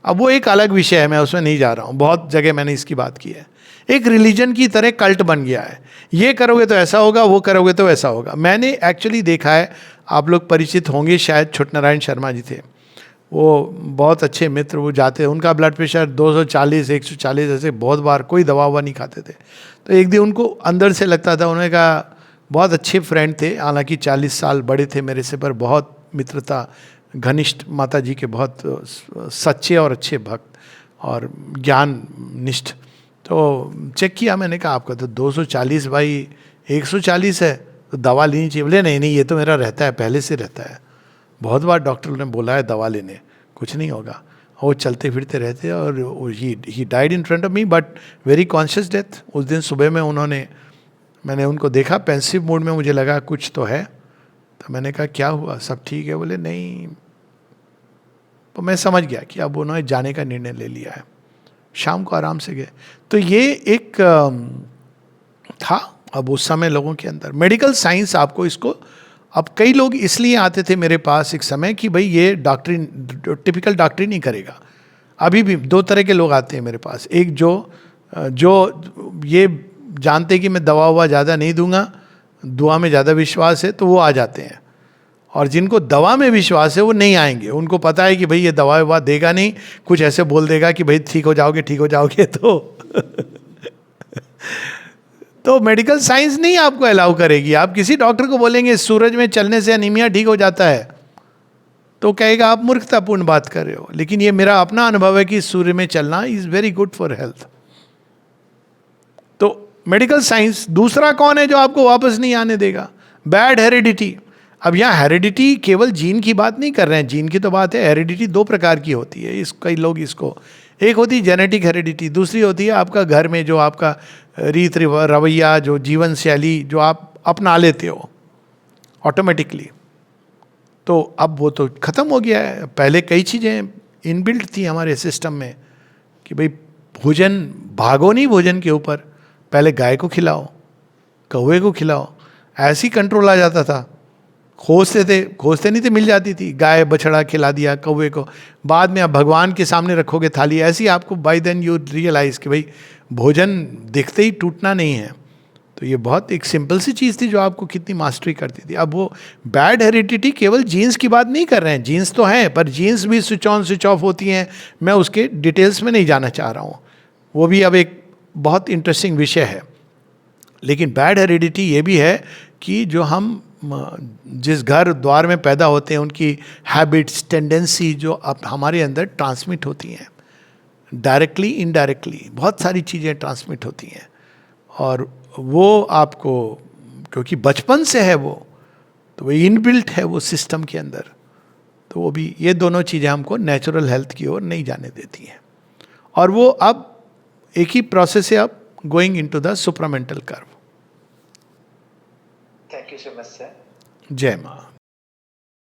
अब वो एक अलग विषय है, मैं उसमें नहीं जा रहा हूँ. बहुत जगह मैंने इसकी बात की है. एक रिलीजन की तरह कल्ट बन गया है. ये करोगे तो ऐसा होगा, वो करोगे तो ऐसा होगा. मैंने एक्चुअली देखा है, आप लोग परिचित होंगे शायद, छुटनारायण शर्मा जी थे, वो बहुत अच्छे मित्र. वो जाते, उनका ब्लड प्रेशर 240 140 ऐसे बहुत बार, कोई दवा ववा नहीं खाते थे. तो एक दिन उनको अंदर से लगता था, उन्होंने कहा, बहुत अच्छे फ्रेंड थे, हालांकि 40 साल बड़े थे मेरे से, पर बहुत मित्रता, घनिष्ठ, माता जी के बहुत सच्चे और अच्छे भक्त और ज्ञान निष्ठ. तो चेक किया, मैंने कहा आपका तो 240 बाई 140 है, तो दवा लेनी चाहिए. बोले नहीं ये तो मेरा रहता है, पहले से रहता है. बहुत बार डॉक्टर ने बोला है दवा लेने, कुछ नहीं होगा. वो चलते फिरते रहते, और he died in front of me but very conscious death. उस दिन सुबह में मैंने उनको देखा पेंसिव मूड में, मुझे लगा कुछ तो है. तो मैंने कहा क्या हुआ, सब ठीक है? बोले नहीं. तो मैं समझ गया कि अब उन्होंने जाने का निर्णय ले लिया है. शाम को आराम से गए. तो ये एक था अब उस समय लोगों के अंदर मेडिकल साइंस. आपको इसको, अब कई लोग इसलिए आते थे मेरे पास एक समय कि भाई ये डॉक्टरी, टिपिकल डॉक्टरी नहीं करेगा. अभी भी दो तरह के लोग आते हैं मेरे पास. एक जो ये जानते कि मैं दवा ववा ज़्यादा नहीं दूंगा, दुआ में ज़्यादा विश्वास है, तो वो आ जाते हैं. और जिनको दवा में विश्वास है वो नहीं आएंगे. उनको पता है कि भाई ये दवा ववा देगा नहीं, कुछ ऐसे बोल देगा कि भाई ठीक हो जाओगे तो मेडिकल साइंस नहीं आपको अलाउ करेगी. आप किसी डॉक्टर को बोलेंगे सूरज में चलने से एनीमिया ठीक हो जाता है, तो कहेगा आप मूर्खतापूर्ण बात कर रहे हो. लेकिन ये मेरा अपना अनुभव है कि सूर्य में चलना is very good for health. तो मेडिकल साइंस. दूसरा कौन है जो आपको वापस नहीं आने देगा? Bad heredity. अब यहाँ हेरिडिटी केवल जीन की बात नहीं कर रहे हैं, जीन की तो बात है. हेरिडिटी दो प्रकार की होती है. कई लोग इसको, एक होती है जेनेटिक हेरिडिटी, दूसरी होती है आपका घर में जो आपका रीत रवैया, जो जीवन शैली जो आप अपना लेते हो ऑटोमेटिकली. तो अब वो तो ख़त्म हो गया है। पहले कई चीज़ें इनबिल्ट थी हमारे सिस्टम में कि भाई भोजन, भागो नहीं भोजन के ऊपर, पहले गाय को खिलाओ, कौवे को खिलाओ, ऐसे ही कंट्रोल आ जाता था। खोजते नहीं थे, मिल जाती थी, गाय बछड़ा खिला दिया कौवे को। बाद में आप भगवान के सामने रखोगे थाली, ऐसी आपको बाय देन यू रियलाइज कि भाई भोजन दिखते ही टूटना नहीं है। तो ये बहुत एक सिंपल सी चीज़ थी जो आपको कितनी मास्टरी करती थी। अब वो बैड हेरिडिटी, केवल जीन्स की बात नहीं कर रहे हैं, जीन्स तो हैं पर जीन्स भी स्विच ऑन स्विच ऑफ होती हैं, मैं उसके डिटेल्स में नहीं जाना चाह रहा हूँ, वो भी अब एक बहुत इंटरेस्टिंग विषय है। लेकिन बैड हेरिडिटी ये भी है कि जो हम जिस घर द्वार में पैदा होते हैं उनकी हैबिट्स, टेंडेंसी जो अब हमारे अंदर ट्रांसमिट होती हैं, डायरेक्टली इनडायरेक्टली बहुत सारी चीज़ें ट्रांसमिट होती हैं। और वो आपको, क्योंकि बचपन से है वो, तो वो इनबिल्ट है वो सिस्टम के अंदर, तो वो भी, ये दोनों चीज़ें हमको नेचुरल हेल्थ की ओर नहीं जाने देती हैं। और वो अब एक ही प्रोसेस है, अब going into the supramental curve. Thank you so much sir. जय माँ।